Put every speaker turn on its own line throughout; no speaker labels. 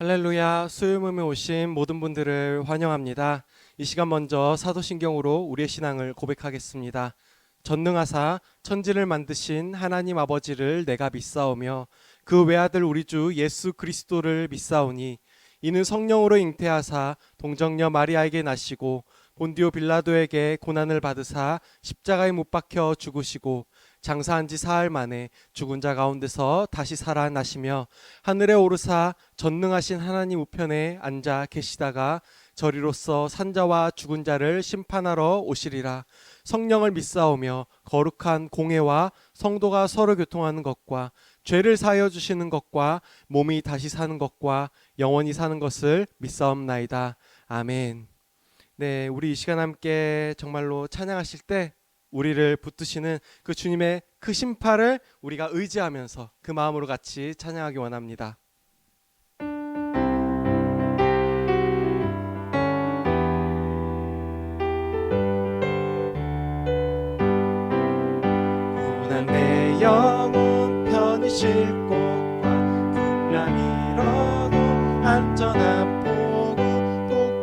할렐루야. 수요일에 오신 모든 분들을 환영합니다. 이 시간 먼저 사도신경으로 우리의 신앙을 고백하겠습니다. 전능하사 천지를 만드신 하나님 아버지를 내가 믿사오며 그 외아들 우리 주 예수 그리스도를 믿사오니 이는 성령으로 잉태하사 동정녀 마리아에게 나시고 본디오 빌라도에게 고난을 받으사 십자가에 못 박혀 죽으시고 장사한 지 사흘 만에 죽은 자 가운데서 다시 살아나시며 하늘에 오르사 전능하신 하나님 우편에 앉아 계시다가 저리로서 산자와 죽은 자를 심판하러 오시리라. 성령을 믿사오며 거룩한 공회와 성도가 서로 교통하는 것과 죄를 사하여 주시는 것과 몸이 다시 사는 것과 영원히 사는 것을 믿사옵나이다. 아멘. 네, 우리 이 시간 함께 정말로 찬양하실 때 우리를 붙드시는 그 주님의 크신 팔을 우리가 의지하면서 그 마음으로 같이 찬양하기 원합니다. 고난 내 영혼 편히 쉴 곳과 풍랑이 일어도 안전한 포구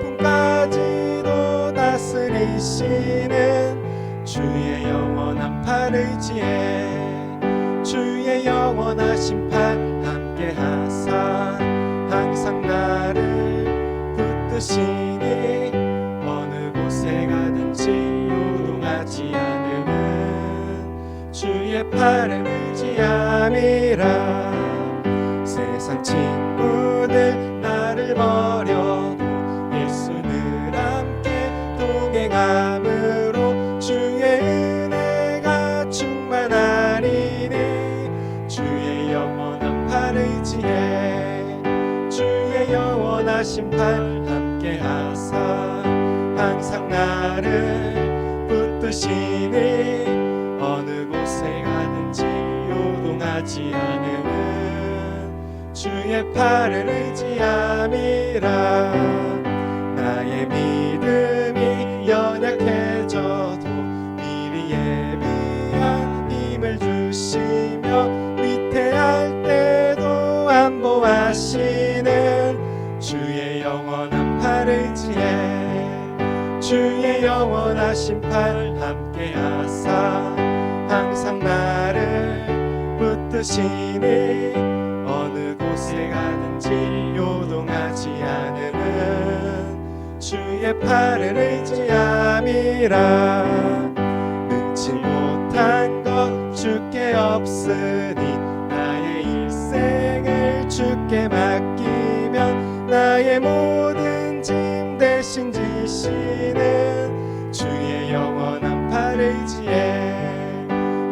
폭풍까지도 다스리시는 주의 영원한 팔 의지해 주의 영원하신 팔 함께 하사 항상 나를 붙드시니 어느 곳에 가든지 요동하지 않음은 주의 팔을 의지함이라. 세상 친구들 나를 버려도 예수 늘 함께 동행함으로 주의 은혜가 충만하리니 주의 영원한 팔 의지해 주의 영원하신 팔 함께 하사 항상 나를 붙드시니 어느 곳에 가든지 요동하지 않음은 주의 팔을 의지함이라. 나의 믿음이 연약해져도 미리 예비한 힘을 주시며 위태할 때도 안보하시는 주의 영원한 팔 의지해 주의 영원하신 팔 함께 하사 항상 나를 붙드시니 어느 곳에 가든지 요동하지 않음은 주의 팔을 의지함이라. 능치 못한 것 주께 없으니 나의 일생을 주께 맡기면 나의 모든 짐 대신 지시는 주의 영원한 팔 의지해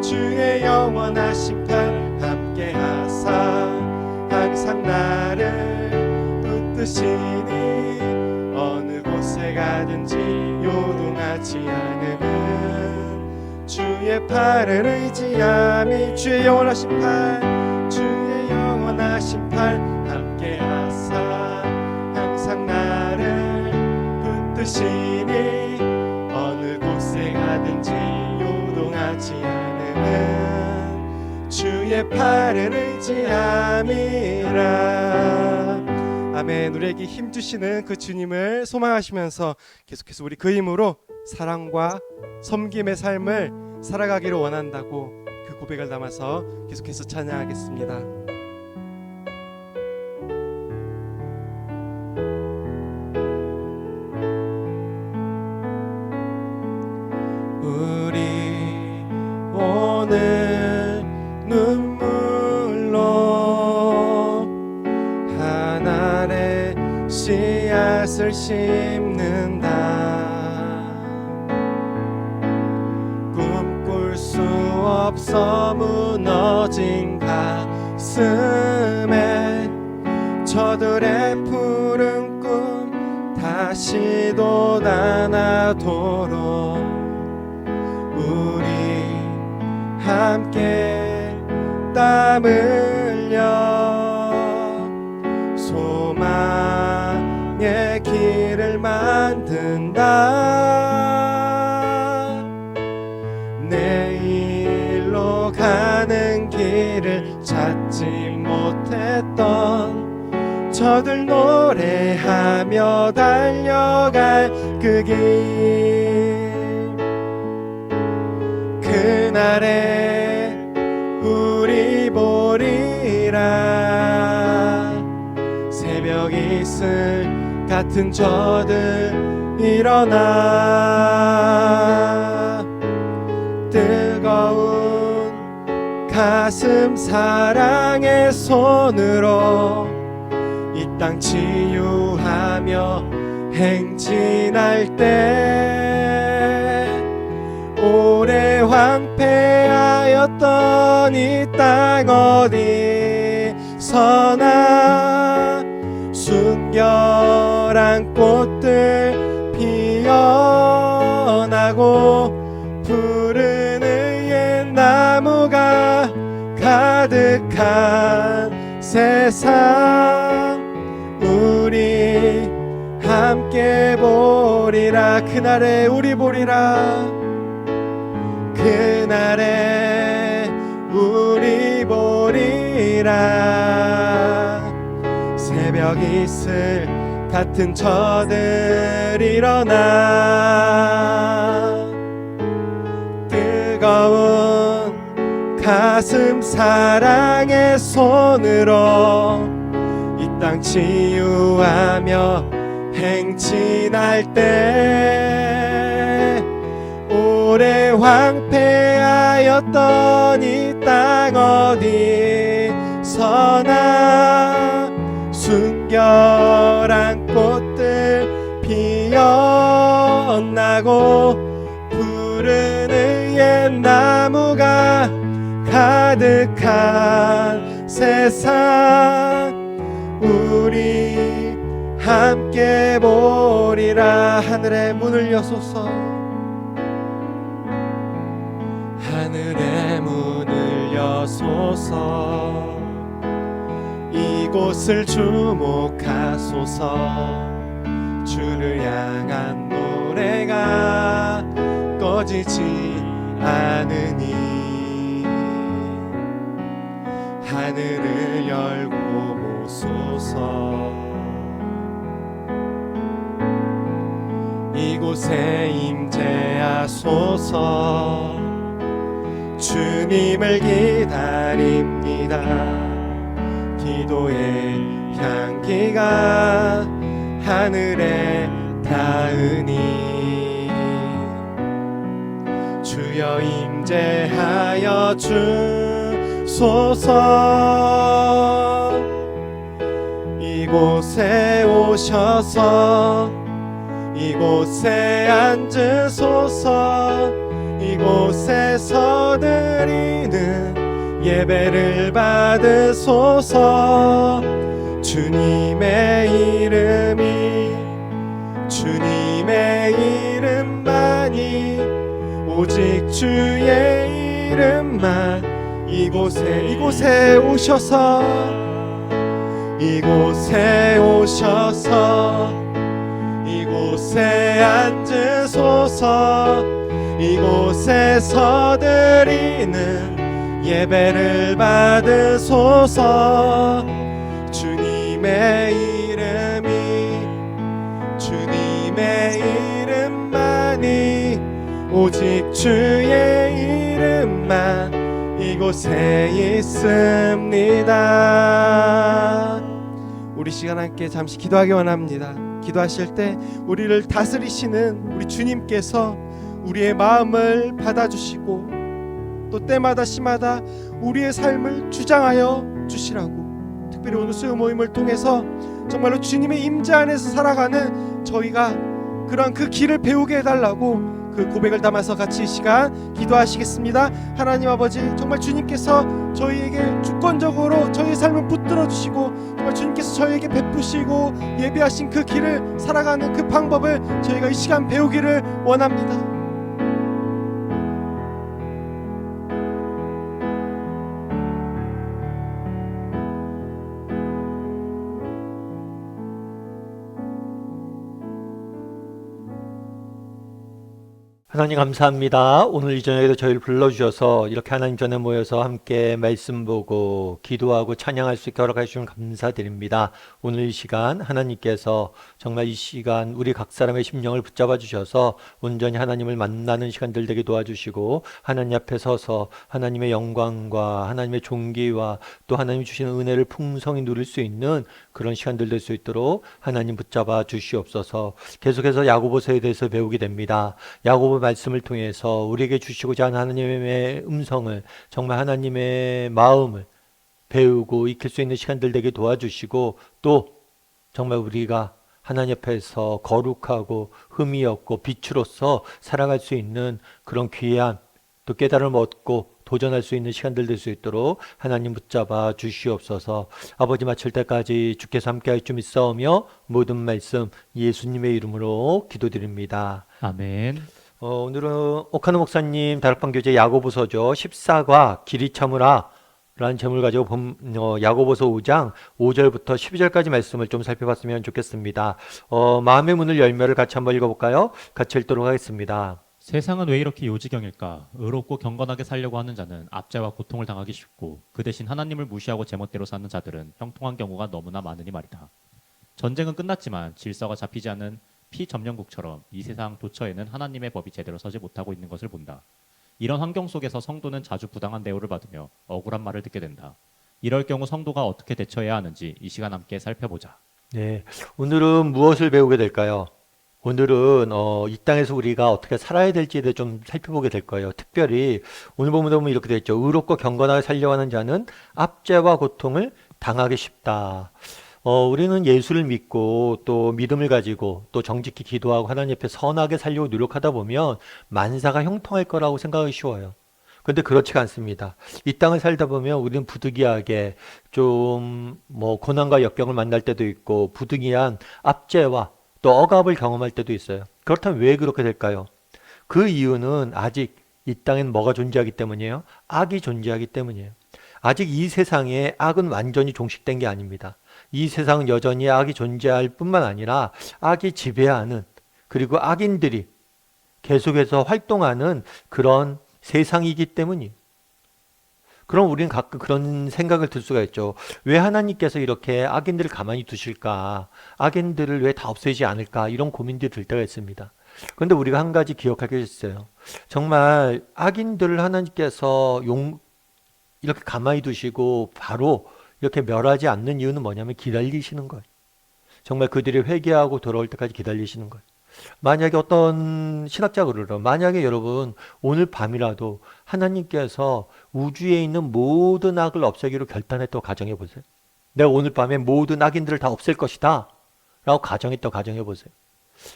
주의 영원하신 팔 함께 하사 항상 나를 붙드시니 어느 곳에 가든지 요동하지 않음은 주의 팔을 의지함이 주의 영원하신 팔 주의 영원하신 팔 함께 하사 항상 나를 붙드시니 어느 곳에 가든지 요동하지 않음은 주의 팔을 의지함이라. 아멘. 우리에게 힘 주시는 그 주님을 소망하시면서 계속해서 우리 그 힘으로 사랑과 섬김의 삶을 살아가기를 원한다고 그 고백을 담아서 계속해서 찬양하겠습니다. 우리 오늘 눈물로 하늘에 씨앗을 심는다. 꿈꿀 수 없어 무너진 가슴에 저들의 푸른 꿈 다시 돋아나도록 우리 함께 땀 흘려 소망의 길을 만든다. 내일로 가는 길을 찾지 못했던 저들 노래하며 달려갈 그 길, 그날에 우리 보리라. 새벽 이슬 같은 저들 일어나, 뜨거운 가슴 사랑의 손으로 이 땅 치유하며 행진할 때, 오래 황폐하였던 이 땅 어디서나 순결한 꽃들 피어나고 푸른 의의 나무가 가득한 세상, 우리 함께 보리라. 그날에 우리 보리라. 그날에 우리 보리라. 새벽 이슬 같은 저들 일어나, 뜨거운 가슴 사랑의 손으로 이 땅 치유하며 행진할 때, 오래 황폐하였던 이 땅 어디서나 순결한 꽃들 피어나고 푸른 의의 나무가 가득한 세상, 우리 함께 보리라. 하늘의 문을 여소서, 하늘의 문을 여소서. 이곳을 주목하소서. 주를 향한 노래가 꺼지지 않으니, 하늘을 열고 보소서. 이곳에 임재하소서. 주님을 기다립니다. 기도의 향기가 하늘에 닿으니, 주여 임재하여 주소서. 이곳에 오셔서 이곳에 앉으소서. 이곳에서 드리는 예배를 받으소서. 주님의 이름이, 주님의 이름만이, 오직 주의 이름만 이곳에 오셔서, 이곳에 오셔서 이곳에 앉으소서. 이곳에서 드리는 예배를 받으소서. 주님의 이름이, 주님의 이름만이, 오직 주의 이름만 이곳에 있습니다. 우리 시간 함께 잠시 기도하기 원합니다. 기도하실 때 우리를 다스리시는 우리 주님께서 우리의 마음을 받아주시고 또 때마다 시마다 우리의 삶을 주장하여 주시라고, 특별히 오늘 수요 모임을 통해서 정말로 주님의 임재 안에서 살아가는 저희가 그런 그 길을 배우게 해달라고 그 고백을 담아서 같이 이 시간 기도하시겠습니다. 하나님 아버지, 정말 주님께서 저희에게 주권적으로 저희의 삶을 붙들어 주시고 정말 주님께서 저희에게 베푸시고 예비하신 그 길을 살아가는 그 방법을 저희가 이 시간 배우기를 원합니다.
하나님 감사합니다. 오늘 이 저녁에도 저희를 불러주셔서 이렇게 하나님 전에 모여서 함께 말씀 보고 기도하고 찬양할 수 있게 허락해 주시면 감사드립니다. 오늘 이 시간 하나님께서 정말 이 시간 우리 각 사람의 심령을 붙잡아 주셔서 온전히 하나님을 만나는 시간들 되게 도와주시고 하나님 앞에 서서 하나님의 영광과 하나님의 존귀와 또 하나님이 주시는 은혜를 풍성히 누릴 수 있는 그런 시간들 될 수 있도록 하나님 붙잡아 주시옵소서. 계속해서 야고보서에 대해서 배우게 됩니다. 야고보 말씀을 통해서 우리에게 주시고자 하는 하나님의 음성을 정말 하나님의 마음을 배우고 익힐 수 있는 시간들 되게 도와주시고 또 정말 우리가 하나님 앞에서 거룩하고 흠이 없고 빛으로서 살아갈 수 있는 그런 귀한 또 깨달음을 얻고 도전할 수 있는 시간들 될 수 있도록 하나님 붙잡아 주시옵소서. 아버지 마칠 때까지 주께서 함께할 줄 믿사오며 모든 말씀 예수님의 이름으로 기도드립니다.
아멘.
오늘은 오카노 목사님 다락방 교재 야고보서죠. 14과 길이 참으라 라는 제목을 가지고 야고보서 5장 5절부터 12절까지 말씀을 좀 살펴봤으면 좋겠습니다. 마음의 문을 열매를 같이 한번 읽어볼까요? 같이 읽도록 하겠습니다.
세상은 왜 이렇게 요지경일까? 의롭고 경건하게 살려고 하는 자는 압제와 고통을 당하기 쉽고 그 대신 하나님을 무시하고 제멋대로 사는 자들은 형통한 경우가 너무나 많으니 말이다. 전쟁은 끝났지만 질서가 잡히지 않은 피점령국처럼 이 세상 도처에는 하나님의 법이 제대로 서지 못하고 있는 것을 본다. 이런 환경 속에서 성도는 자주 부당한 대우를 받으며 억울한 말을 듣게 된다. 이럴 경우 성도가 어떻게 대처해야 하는지 이 시간 함께 살펴보자.
네, 오늘은 무엇을 배우게 될까요? 오늘은 이 땅에서 우리가 어떻게 살아야 될지에 대해 좀 살펴보게 될 거예요. 특별히 오늘 보면 이렇게 되어 있죠. 의롭고 경건하게 살려고 하는 자는 압제와 고통을 당하기 쉽다. 우리는 예수를 믿고 또 믿음을 가지고 또 정직히 기도하고 하나님 앞에 선하게 살려고 노력하다 보면 만사가 형통할 거라고 생각하기 쉬워요. 근데 그렇지가 않습니다. 이 땅을 살다 보면 우리는 부득이하게 좀 고난과 역경을 만날 때도 있고 부득이한 압제와 또 억압을 경험할 때도 있어요. 그렇다면 왜 그렇게 될까요? 그 이유는 아직 이 땅엔 뭐가 존재하기 때문이에요? 악이 존재하기 때문이에요. 아직 이 세상에 악은 완전히 종식된 게 아닙니다. 이 세상은 여전히 악이 존재할 뿐만 아니라 악이 지배하는 그리고 악인들이 계속해서 활동하는 그런 세상이기 때문이에요. 그럼 우리는 가끔 그런 생각을 들 수가 있죠. 왜 하나님께서 이렇게 악인들을 가만히 두실까? 악인들을 왜 다 없애지 않을까? 이런 고민들이 들 때가 있습니다. 그런데 우리가 한 가지 기억할 게 있어요. 정말 악인들을 하나님께서 이렇게 가만히 두시고 바로 이렇게 멸하지 않는 이유는 뭐냐면 기다리시는 거예요. 정말 그들이 회개하고 돌아올 때까지 기다리시는 거예요. 만약에 어떤 신학자가 그러더라고요. 만약에 여러분 오늘 밤이라도 하나님께서 우주에 있는 모든 악을 없애기로 결단했다고 가정해 보세요. 내가 오늘 밤에 모든 악인들을 다 없앨 것이다 라고 가정했다고 가정해 보세요.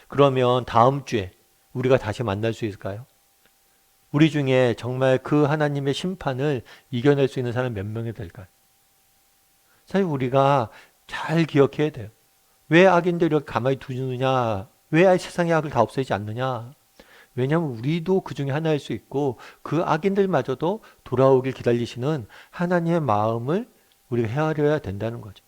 그러면 다음 주에 우리가 다시 만날 수 있을까요? 우리 중에 정말 그 하나님의 심판을 이겨낼 수 있는 사람 몇 명이 될까요? 사실 우리가 잘 기억해야 돼요. 왜 악인들을 이렇게 가만히 두느냐? 왜 세상의 악을 다 없애지 않느냐? 왜냐하면 우리도 그 중에 하나일 수 있고 그 악인들마저도 돌아오길 기다리시는 하나님의 마음을 우리가 헤아려야 된다는 거죠.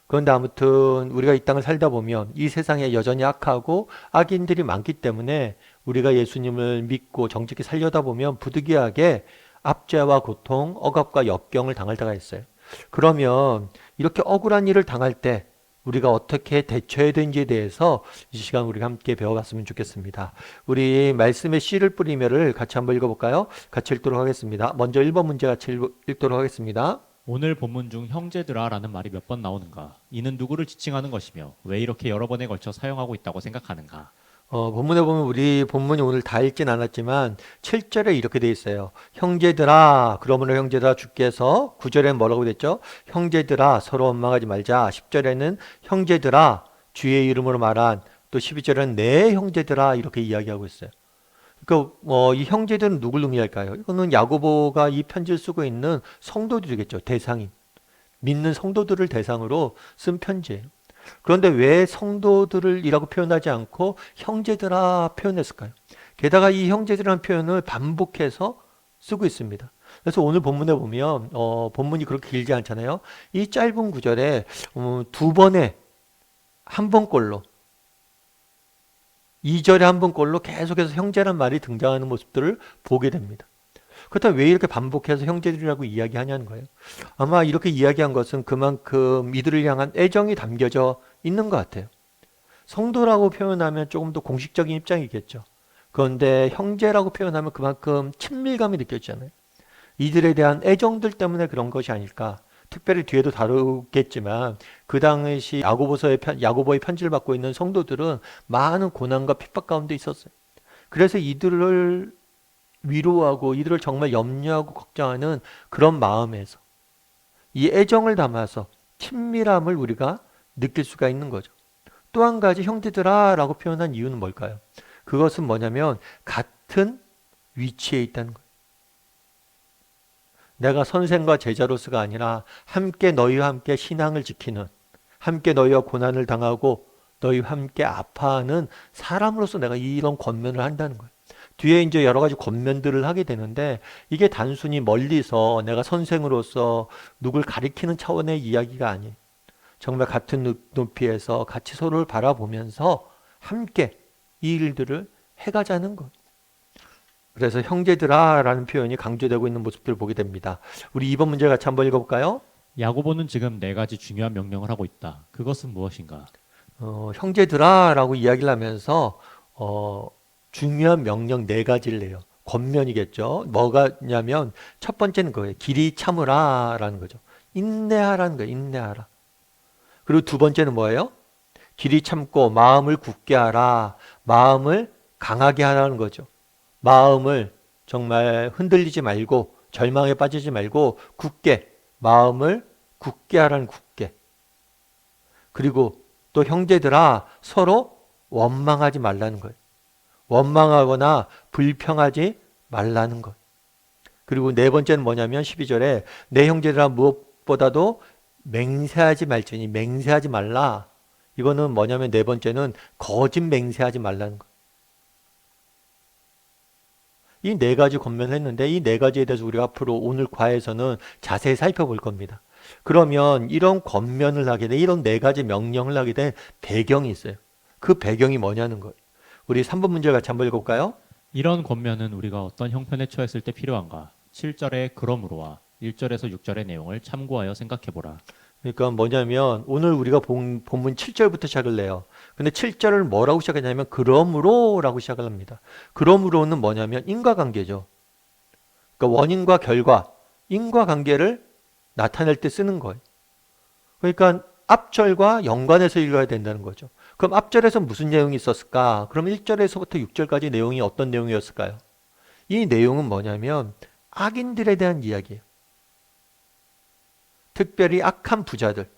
그런데 아무튼 우리가 이 땅을 살다 보면 이 세상에 여전히 악하고 악인들이 많기 때문에 우리가 예수님을 믿고 정직히 살려다 보면 부득이하게 압제와 고통, 억압과 역경을 당할 때가 있어요. 그러면 이렇게 억울한 일을 당할 때 우리가 어떻게 대처해야 되는지에 대해서 이 시간 우리가 함께 배워봤으면 좋겠습니다. 우리 말씀의 씨를 뿌리며를 같이 한번 읽어볼까요? 같이 읽도록 하겠습니다. 먼저 1번 문제 같이 읽도록 하겠습니다.
오늘 본문 중 형제들아 라는 말이 몇 번 나오는가? 이는 누구를 지칭하는 것이며 왜 이렇게 여러 번에 걸쳐 사용하고 있다고 생각하는가?
본문에 보면 우리 본문이 오늘 다 읽진 않았지만 7절에 이렇게 돼 있어요. 형제들아, 그러므로 형제들아 주께서 9절에는 뭐라고 됐죠? 형제들아 서로 원망하지 말자. 10절에는 형제들아 주의 이름으로 말한, 또 12절에는 내 형제들아 이렇게 이야기하고 있어요. 그러니까 이 형제들은 누굴 의미할까요? 이거는 야고보가 이 편지를 쓰고 있는 성도들이겠죠. 대상인. 믿는 성도들을 대상으로 쓴 편지예요. 그런데 왜 성도들이라고 표현하지 않고 형제들아 표현했을까요? 게다가 이 형제들이라는 표현을 반복해서 쓰고 있습니다. 그래서 오늘 본문에 보면 본문이 그렇게 길지 않잖아요. 이 짧은 구절에 두 번에 한 번꼴로 2절에 한 번꼴로 계속해서 형제란 말이 등장하는 모습들을 보게 됩니다. 그렇다면 왜 이렇게 반복해서 형제들이라고 이야기하냐는 거예요. 아마 이렇게 이야기한 것은 그만큼 이들을 향한 애정이 담겨져 있는 것 같아요. 성도라고 표현하면 조금 더 공식적인 입장이겠죠. 그런데 형제라고 표현하면 그만큼 친밀감이 느껴지잖아요. 이들에 대한 애정들 때문에 그런 것이 아닐까. 특별히 뒤에도 다루겠지만 그 당시 야고보의 편지를 받고 있는 성도들은 많은 고난과 핍박 가운데 있었어요. 그래서 이들을 위로하고 이들을 정말 염려하고 걱정하는 그런 마음에서 이 애정을 담아서 친밀함을 우리가 느낄 수가 있는 거죠. 또 한 가지 형제들아 라고 표현한 이유는 뭘까요? 그것은 뭐냐면 같은 위치에 있다는 거예요. 내가 선생과 제자로서가 아니라 함께 너희와 함께 신앙을 지키는, 함께 너희와 고난을 당하고 너희와 함께 아파하는 사람으로서 내가 이런 권면을 한다는 거예요. 뒤에 이제 여러 가지 권면들을 하게 되는데 이게 단순히 멀리서 내가 선생으로서 누굴 가리키는 차원의 이야기가 아니에요. 정말 같은 높이에서 같이 서로를 바라보면서 함께 이 일들을 해가자는 것. 그래서 형제들아 라는 표현이 강조되고 있는 모습들을 보게 됩니다. 우리 2번 문제 같이 한번 읽어볼까요?
야고보는 지금 네 가지 중요한 명령을 하고 있다. 그것은 무엇인가?
형제들아 라고 이야기를 하면서 중요한 명령 네 가지를 내요. 권면이겠죠. 뭐가냐면 첫 번째는 그거예요. 길이 참으라 라는 거죠. 인내하라는 거예요. 인내하라. 그리고 두 번째는 뭐예요? 길이 참고 마음을 굳게 하라. 마음을 강하게 하라는 거죠. 마음을 정말 흔들리지 말고 절망에 빠지지 말고 굳게 마음을 굳게 하라는 굳게. 그리고 또 형제들아 서로 원망하지 말라는 거예요. 원망하거나 불평하지 말라는 것. 그리고 네 번째는 뭐냐면 12절에 내 형제들아 무엇보다도 맹세하지 말지니 맹세하지 말라. 이거는 뭐냐면 네 번째는 거짓 맹세하지 말라는 것. 이 네 가지 권면을 했는데 이 네 가지에 대해서 우리가 앞으로 오늘 과에서는 자세히 살펴볼 겁니다. 그러면 이런 권면을 하게 된 이런 네 가지 명령을 하게 된 배경이 있어요. 그 배경이 뭐냐는 거예요. 우리 3번 문제 같이 한번 읽어볼까요?
이런 권면은 우리가 어떤 형편에 처했을 때 필요한가? 7절의 그러므로와 1절에서 6절의 내용을 참고하여 생각해보라.
그러니까 뭐냐면 오늘 우리가 본문 7절부터 시작을 해요. 근데 7절을 뭐라고 시작하냐면 그러므로라고 시작을 합니다. 그러므로는 뭐냐면 인과관계죠. 그러니까 원인과 결과, 인과관계를 나타낼 때 쓰는 거예요. 그러니까 앞절과 연관해서 읽어야 된다는 거죠. 그럼 앞절에서 무슨 내용이 있었을까? 그럼 1절에서부터 6절까지 내용이 어떤 내용이었을까요? 이 내용은 뭐냐면 악인들에 대한 이야기예요. 특별히 악한 부자들.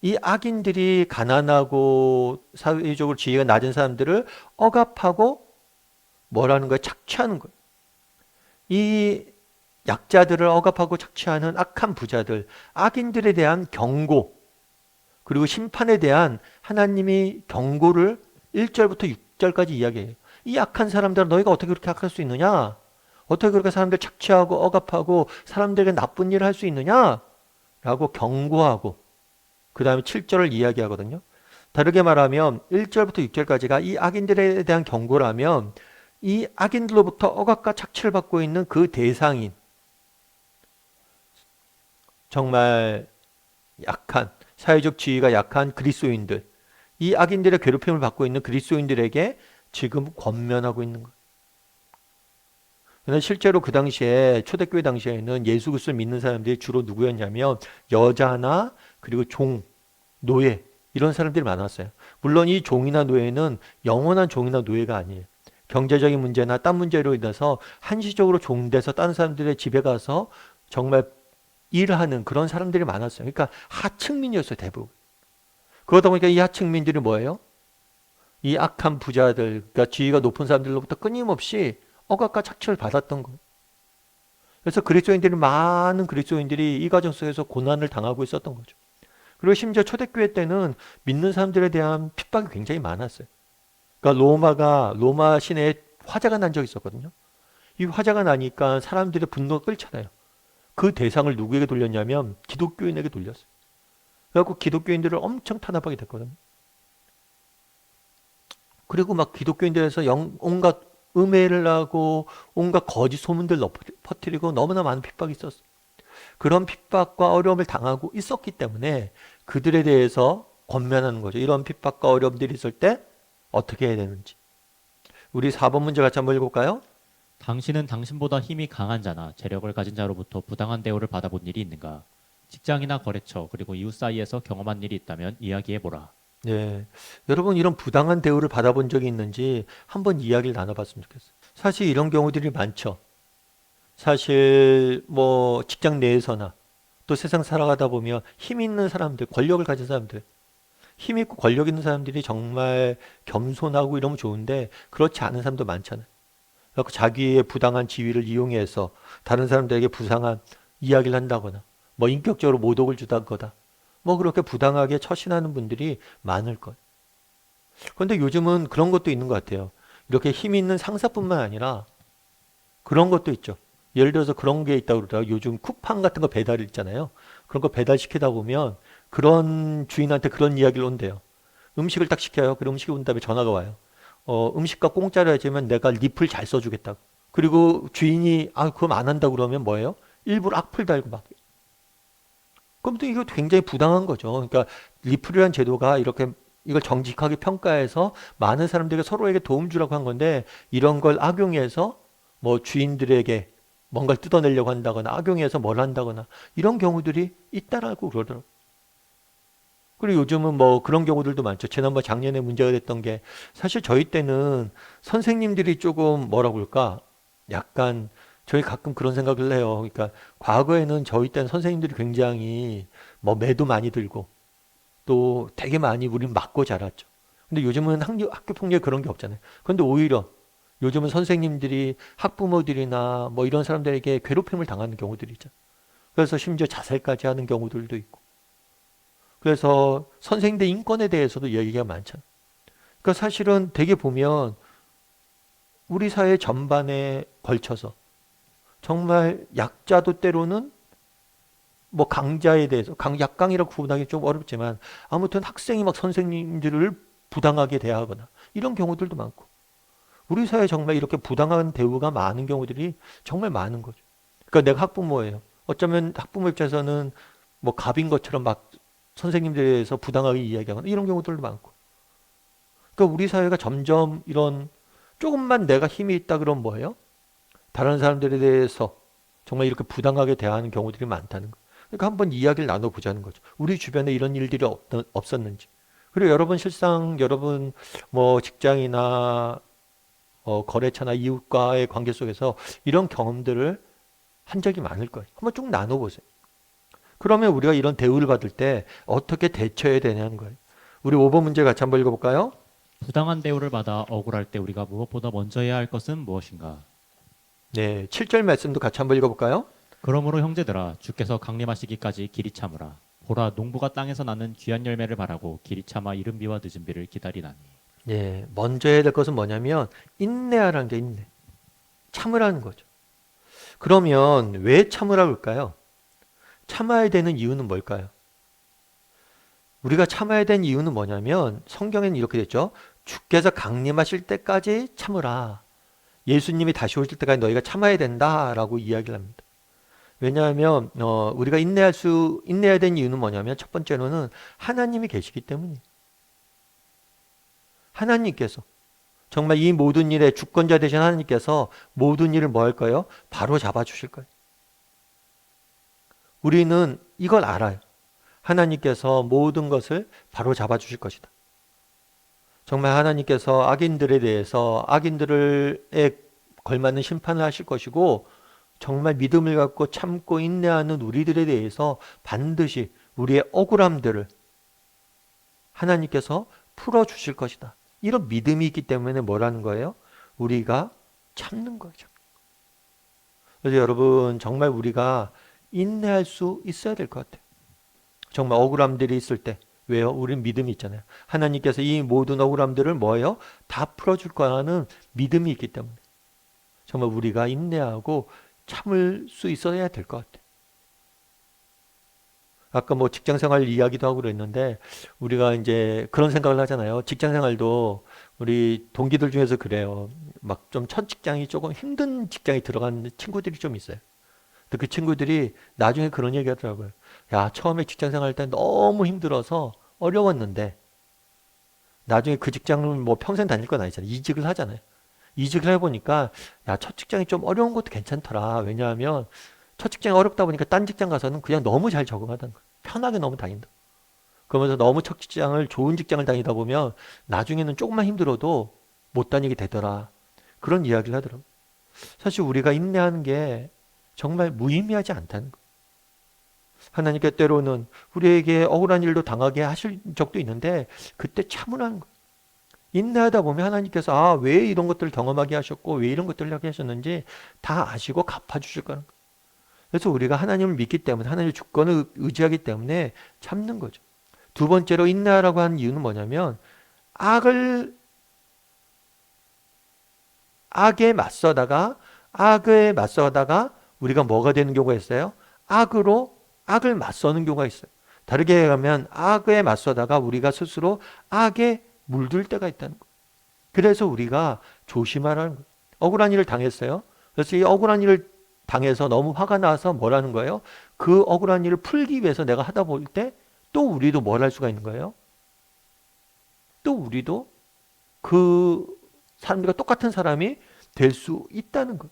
이 악인들이 가난하고 사회적으로 지위가 낮은 사람들을 억압하고 뭐라는 거예요? 착취하는 거예요. 이 약자들을 억압하고 착취하는 악한 부자들, 악인들에 대한 경고, 그리고 심판에 대한 하나님이 경고를 1절부터 6절까지 이야기해요. 이 악한 사람들은 너희가 어떻게 그렇게 악할 수 있느냐? 어떻게 그렇게 사람들 착취하고 억압하고 사람들에게 나쁜 일을 할 수 있느냐? 라고 경고하고 그 다음에 7절을 이야기하거든요. 다르게 말하면 1절부터 6절까지가 이 악인들에 대한 경고라면 이 악인들로부터 억압과 착취를 받고 있는 그 대상인 정말 약한 사회적 지위가 약한 그리스도인들, 이 악인들의 괴롭힘을 받고 있는 그리스도인들에게 지금 권면하고 있는 거예요. 그런데 실제로 그 당시에 초대교회 당시에는 예수 그리스도를 믿는 사람들이 주로 누구였냐면 여자나 그리고 종, 노예 이런 사람들이 많았어요. 물론 이 종이나 노예는 영원한 종이나 노예가 아니에요. 경제적인 문제나 딴 문제로 인해서 한시적으로 종돼서 다른 사람들의 집에 가서 정말 일하는 그런 사람들이 많았어요. 그러니까 하층민이었어요, 대부분. 그러다 보니까 이 하층민들이 뭐예요? 이 악한 부자들, 그러니까 지위가 높은 사람들로부터 끊임없이 억압과 착취를 받았던 거예요. 그래서 많은 그리스도인들이 이 과정 속에서 고난을 당하고 있었던 거죠. 그리고 심지어 초대교회 때는 믿는 사람들에 대한 핍박이 굉장히 많았어요. 그러니까 로마 시내에 화재가 난 적이 있었거든요. 이 화재가 나니까 사람들의 분노가 끓잖아요. 그 대상을 누구에게 돌렸냐면 기독교인에게 돌렸어요. 그래갖고 기독교인들을 엄청 탄압하게 됐거든요. 그리고 막 기독교인들에서 온갖 음해를 하고 온갖 거짓 소문들 퍼뜨리고 너무나 많은 핍박이 있었어. 그런 핍박과 어려움을 당하고 있었기 때문에 그들에 대해서 권면하는 거죠. 이런 핍박과 어려움들이 있을 때 어떻게 해야 되는지. 우리 4번 문제 같이 한번 읽어볼까요?
당신은 당신보다 힘이 강한 자나 재력을 가진 자로부터 부당한 대우를 받아본 일이 있는가? 직장이나 거래처 그리고 이웃 사이에서 경험한 일이 있다면 이야기해보라.
네. 여러분 이런 부당한 대우를 받아본 적이 있는지 한번 이야기를 나눠봤으면 좋겠어요. 사실 이런 경우들이 많죠. 사실 뭐 직장 내에서나 또 세상 살아가다 보면 힘 있는 사람들, 권력을 가진 사람들, 힘 있고 권력 있는 사람들이 정말 겸손하고 이러면 좋은데 그렇지 않은 사람도 많잖아요. 그래서 자기의 부당한 지위를 이용해서 다른 사람들에게 부당한 이야기를 한다거나 뭐 인격적으로 모독을 주다거나 뭐 그렇게 부당하게 처신하는 분들이 많을 거예요. 그런데 요즘은 그런 것도 있는 것 같아요. 이렇게 힘 있는 상사뿐만 아니라 그런 것도 있죠. 예를 들어서 그런 게 있다고 그러더라고요. 요즘 쿠팡 같은 거 배달 있잖아요. 그런 거 배달시키다 보면 그런 주인한테 그런 이야기를 온대요. 음식을 딱 시켜요. 그럼 음식이 온 다음에 전화가 와요. 음식값 공짜로 해주면 내가 립을 잘 써주겠다고. 그리고 주인이 그럼 안 한다고 그러면 뭐예요? 일부러 악플 달고 막. 그럼 또 이거 굉장히 부당한 거죠. 그러니까 리플이라는 제도가 이렇게 이걸 정직하게 평가해서 많은 사람들에게 서로에게 도움 주라고 한 건데 이런 걸 악용해서 뭐 주인들에게 뭔가를 뜯어내려고 한다거나 악용해서 뭘 한다거나 이런 경우들이 있다라고 그러더라고요. 그리고 요즘은 뭐 그런 경우들도 많죠. 지난번 작년에 문제가 됐던 게 사실 저희 때는 선생님들이 조금 뭐라고 그럴까? 약간 저희 가끔 그런 생각을 해요. 그러니까 과거에는 저희 때는 선생님들이 굉장히 뭐 매도 많이 들고 또 되게 많이 우린 맞고 자랐죠. 근데 요즘은 학교 폭력에 그런 게 없잖아요. 그런데 오히려 요즘은 선생님들이 학부모들이나 뭐 이런 사람들에게 괴롭힘을 당하는 경우들이 있죠. 그래서 심지어 자살까지 하는 경우들도 있고. 그래서 선생님들 인권에 대해서도 얘기가 많잖아요. 그러니까 사실은 되게 보면 우리 사회 전반에 걸쳐서 정말 약자도 때로는 뭐 강자에 대해서 약강이라고 구분하기 좀 어렵지만 아무튼 학생이 막 선생님들을 부당하게 대하거나 이런 경우들도 많고 우리 사회에 정말 이렇게 부당한 대우가 많은 경우들이 정말 많은 거죠. 그러니까 내가 학부모예요. 어쩌면 학부모 입장에서는 뭐 갑인 것처럼 막 선생님들에 대해서 부당하게 이야기하거나 이런 경우들도 많고. 그러니까 우리 사회가 점점 이런 조금만 내가 힘이 있다 그러면 뭐예요? 다른 사람들에 대해서 정말 이렇게 부당하게 대하는 경우들이 많다는 거. 그러니까 한번 이야기를 나눠보자는 거죠. 우리 주변에 이런 일들이 없었는지. 그리고 여러분 실상 여러분 뭐 직장이나 거래처나 이웃과의 관계 속에서 이런 경험들을 한 적이 많을 거예요. 한번 쭉 나눠보세요. 그러면 우리가 이런 대우를 받을 때 어떻게 대처해야 되냐는 거예요. 우리 5번 문제 같이 한번 읽어볼까요?
부당한 대우를 받아 억울할 때 우리가 무엇보다 먼저 해야 할 것은 무엇인가?
네, 7절 말씀도 같이 한번 읽어볼까요?
그러므로 형제들아 주께서 강림하시기까지 길이 참으라. 보라 농부가 땅에서 나는 귀한 열매를 바라고 길이 참아 이른 비와 늦은 비를 기다리나니.
네, 먼저 해야 될 것은 뭐냐면 인내하라는 게 인내. 참으라는 거죠. 그러면 왜 참으라고 할까요? 참아야 되는 이유는 뭘까요? 우리가 참아야 되는 이유는 뭐냐면 성경에는 이렇게 됐죠. 주께서 강림하실 때까지 참으라. 예수님이 다시 오실 때까지 너희가 참아야 된다라고 이야기를 합니다. 왜냐하면 우리가 인내해야 되는 이유는 뭐냐면 첫 번째로는 하나님이 계시기 때문이에요. 하나님께서 정말 이 모든 일의 주권자 되신 하나님께서 모든 일을 뭐 할 거예요? 바로 잡아 주실 거예요. 우리는 이걸 알아요. 하나님께서 모든 것을 바로 잡아 주실 것이다. 정말 하나님께서 악인들에 대해서 악인들에 걸맞는 심판을 하실 것이고 정말 믿음을 갖고 참고 인내하는 우리들에 대해서 반드시 우리의 억울함들을 하나님께서 풀어주실 것이다. 이런 믿음이 있기 때문에 뭐라는 거예요? 우리가 참는 거죠. 그래서 여러분 정말 우리가 인내할 수 있어야 될 것 같아요. 정말 억울함들이 있을 때 왜요? 우리는 믿음이 있잖아요. 하나님께서 이 모든 억울함들을 뭐예요? 다 풀어줄 거라는 믿음이 있기 때문에 정말 우리가 인내하고 참을 수 있어야 될 것 같아요. 아까 뭐 직장 생활 이야기도 하고 그랬는데 우리가 이제 그런 생각을 하잖아요. 직장 생활도 우리 동기들 중에서 그래요. 막 좀 첫 직장이 조금 힘든 직장에 들어간 친구들이 좀 있어요. 근데 그 친구들이 나중에 그런 얘기 하더라고요. 야, 처음에 직장 생활 때 너무 힘들어서 어려웠는데 나중에 그 직장을 뭐 평생 다닐 건 아니잖아요. 이직을 하잖아요. 이직을 해보니까 야, 첫 직장이 좀 어려운 것도 괜찮더라. 왜냐하면 첫 직장이 어렵다 보니까 딴 직장 가서는 그냥 너무 잘 적응하던 거예요. 편하게 너무 다닌다. 그러면서 너무 첫 직장을 좋은 직장을 다니다 보면 나중에는 조금만 힘들어도 못 다니게 되더라. 그런 이야기를 하더라고요. 사실 우리가 인내하는 게 정말 무의미하지 않다는 거예요. 하나님께 때로는 우리에게 억울한 일도 당하게 하실 적도 있는데 그때 참으라는 거예요. 인내하다 보면 하나님께서 왜 이런 것들을 경험하게 하셨고 왜 이런 것들을 하게 하셨는지 다 아시고 갚아주실 거는 거예요. 그래서 우리가 하나님을 믿기 때문에 하나님의 주권을 의지하기 때문에 참는 거죠. 두 번째로 인내하라고 하는 이유는 뭐냐면 악을 악에 맞서다가 우리가 뭐가 되는 경우가 있어요? 악을 맞서는 경우가 있어요. 다르게 얘기하면 악에 맞서다가 우리가 스스로 악에 물들 때가 있다는 거예요. 그래서 우리가 조심하라는 거예요. 억울한 일을 당했어요. 그래서 이 억울한 일을 당해서 너무 화가 나서 뭐라는 거예요? 그 억울한 일을 풀기 위해서 내가 하다 볼 때 또 우리도 뭘 할 수가 있는 거예요? 또 우리도 그 사람들과 똑같은 사람이 될 수 있다는 것.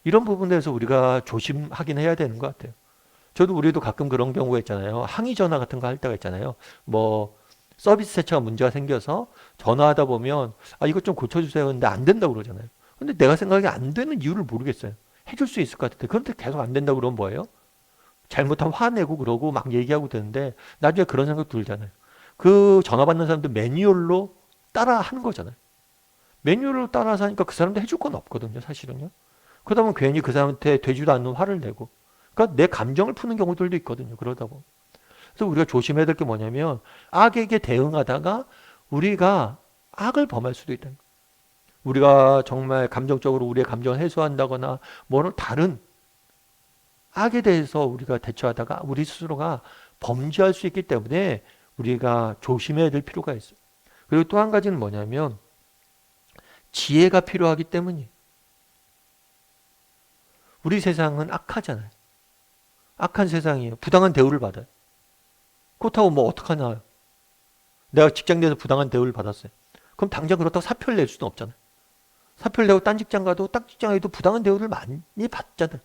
이런 부분에서 우리가 조심하긴 해야 되는 것 같아요. 저도 우리도 가끔 그런 경우가 있잖아요. 항의 전화 같은 거 할 때가 있잖아요. 뭐 서비스 세차가 문제가 생겨서 전화하다 보면 이것 좀 고쳐주세요. 근데 안 된다고 그러잖아요. 근데 내가 생각하기에 안 되는 이유를 모르겠어요. 해줄 수 있을 것 같은데 그런데 계속 안 된다고 그러면 뭐예요? 잘못하면 화내고 그러고 막 얘기하고 되는데 나중에 그런 생각 들잖아요. 그 전화 받는 사람들 매뉴얼로 따라 하는 거잖아요. 매뉴얼로 따라서 하니까 그 사람도 해줄 건 없거든요, 사실은요. 그러다 보면 괜히 그 사람한테 되지도 않는 화를 내고. 그러니까 내 감정을 푸는 경우들도 있거든요, 그러다 보면. 그래서 우리가 조심해야 될 게 뭐냐면 악에게 대응하다가 우리가 악을 범할 수도 있다는 거예요. 우리가 정말 감정적으로 우리의 감정을 해소한다거나 뭐는 다른 악에 대해서 우리가 대처하다가 우리 스스로가 범죄할 수 있기 때문에 우리가 조심해야 될 필요가 있어요. 그리고 또 한 가지는 뭐냐면 지혜가 필요하기 때문이에요. 우리 세상은 악하잖아요. 악한 세상이에요. 부당한 대우를 받아요. 그렇다고 뭐 어떡하나. 내가 직장 내에서 부당한 대우를 받았어요. 그럼 당장 그렇다고 사표를 낼 수는 없잖아요. 사표를 내고 딴 직장 가도 딱 직장에도 부당한 대우를 많이 받잖아요.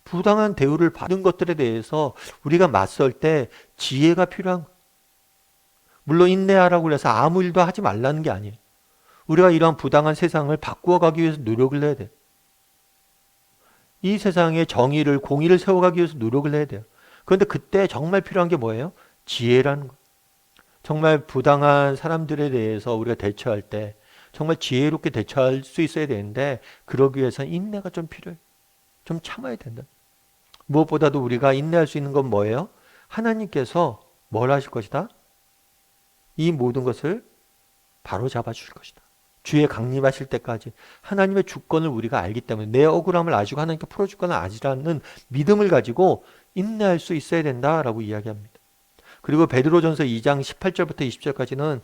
부당한 대우를 받은 것들에 대해서 우리가 맞설 때 지혜가 필요한 거예요. 물론 인내하라고 해서 아무 일도 하지 말라는 게 아니에요. 우리가 이러한 부당한 세상을 바꾸어가기 위해서 노력을 해야 돼요. 이 세상에 정의를, 공의를 세워가기 위해서 노력을 해야 돼요. 그런데 그때 정말 필요한 게 뭐예요? 지혜라는 거예요. 정말 부당한 사람들에 대해서 우리가 대처할 때 정말 지혜롭게 대처할 수 있어야 되는데 그러기 위해서는 인내가 좀 필요해요. 좀 참아야 된다. 무엇보다도 우리가 인내할 수 있는 건 뭐예요? 하나님께서 뭘 하실 것이다? 이 모든 것을 바로 잡아 주실 것이다. 주의 강림하실 때까지 하나님의 주권을 우리가 알기 때문에 내 억울함을 아시고 하나님께 풀어줄 건 아니라는 믿음을 가지고 인내할 수 있어야 된다라고 이야기합니다. 그리고 베드로전서 2장 18절부터 20절까지는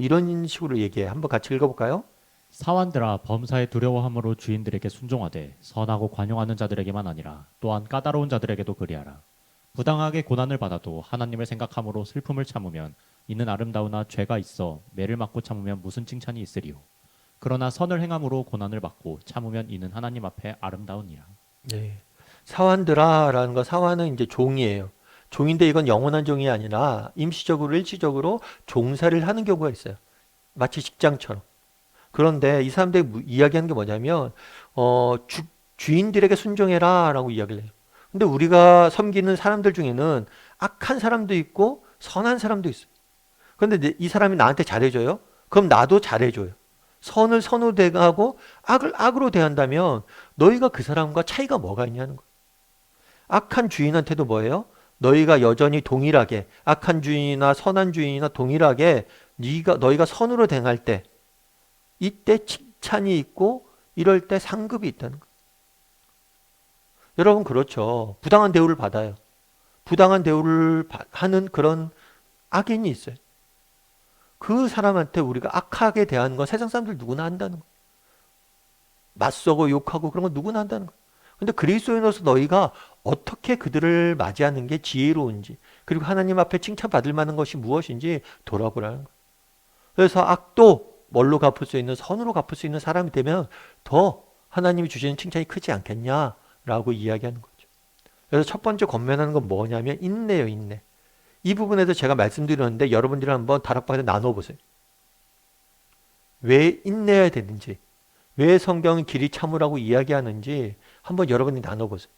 이런 식으로 얘기해요. 한번 같이 읽어볼까요?
사환들아 범사에 두려워함으로 주인들에게 순종하되 선하고 관용하는 자들에게만 아니라 또한 까다로운 자들에게도 그리하라. 부당하게 고난을 받아도 하나님을 생각함으로 슬픔을 참으면 이는 아름다우나 죄가 있어 매를 맞고 참으면 무슨 칭찬이 있으리요. 그러나 선을 행함으로 고난을 받고 참으면 이는 하나님 앞에 아름다우니라.
네. 사환들아라는 거 사환은 이제 종이에요. 종인데 이건 영원한 종이 아니라 임시적으로 일시적으로 종사를 하는 경우가 있어요. 마치 직장처럼. 그런데 이 사람들이 이야기하는 게 뭐냐면 주인들에게 순종해라라고 이야기를 해요. 근데 우리가 섬기는 사람들 중에는 악한 사람도 있고 선한 사람도 있어요. 그런데 이 사람이 나한테 잘해줘요? 그럼 나도 잘해줘요. 선을 선으로 대하고 악을 악으로 대한다면 너희가 그 사람과 차이가 뭐가 있냐는 거예요. 악한 주인한테도 뭐예요? 너희가 여전히 동일하게 악한 주인이나 선한 주인이나 동일하게 너희가 선으로 대할 때 이때 칭찬이 있고 이럴 때 상급이 있다는 거예요. 여러분 그렇죠. 부당한 대우를 받아요. 부당한 대우를 하는 그런 악인이 있어요. 그 사람한테 우리가 악하게 대하는 건 세상 사람들 누구나 한다는 거예요. 맞서고 욕하고 그런 건 누구나 한다는 거예요. 근데 그리스도인으로서 너희가 어떻게 그들을 맞이하는 게 지혜로운지, 그리고 하나님 앞에 칭찬받을 만한 것이 무엇인지 돌아보라는 거예요. 그래서 악도 뭘로 갚을 수 있는, 선으로 갚을 수 있는 사람이 되면 더 하나님이 주시는 칭찬이 크지 않겠냐라고 이야기하는 거죠. 그래서 첫 번째 권면하는 건 뭐냐면 인내예요, 인내. 이 부분에서 제가 말씀드렸는데 여러분들이 한번 다락방에 나눠보세요. 왜 인내해야 되는지, 왜 성경은 길이 참으라고 이야기하는지 한번 여러분이 나눠보세요.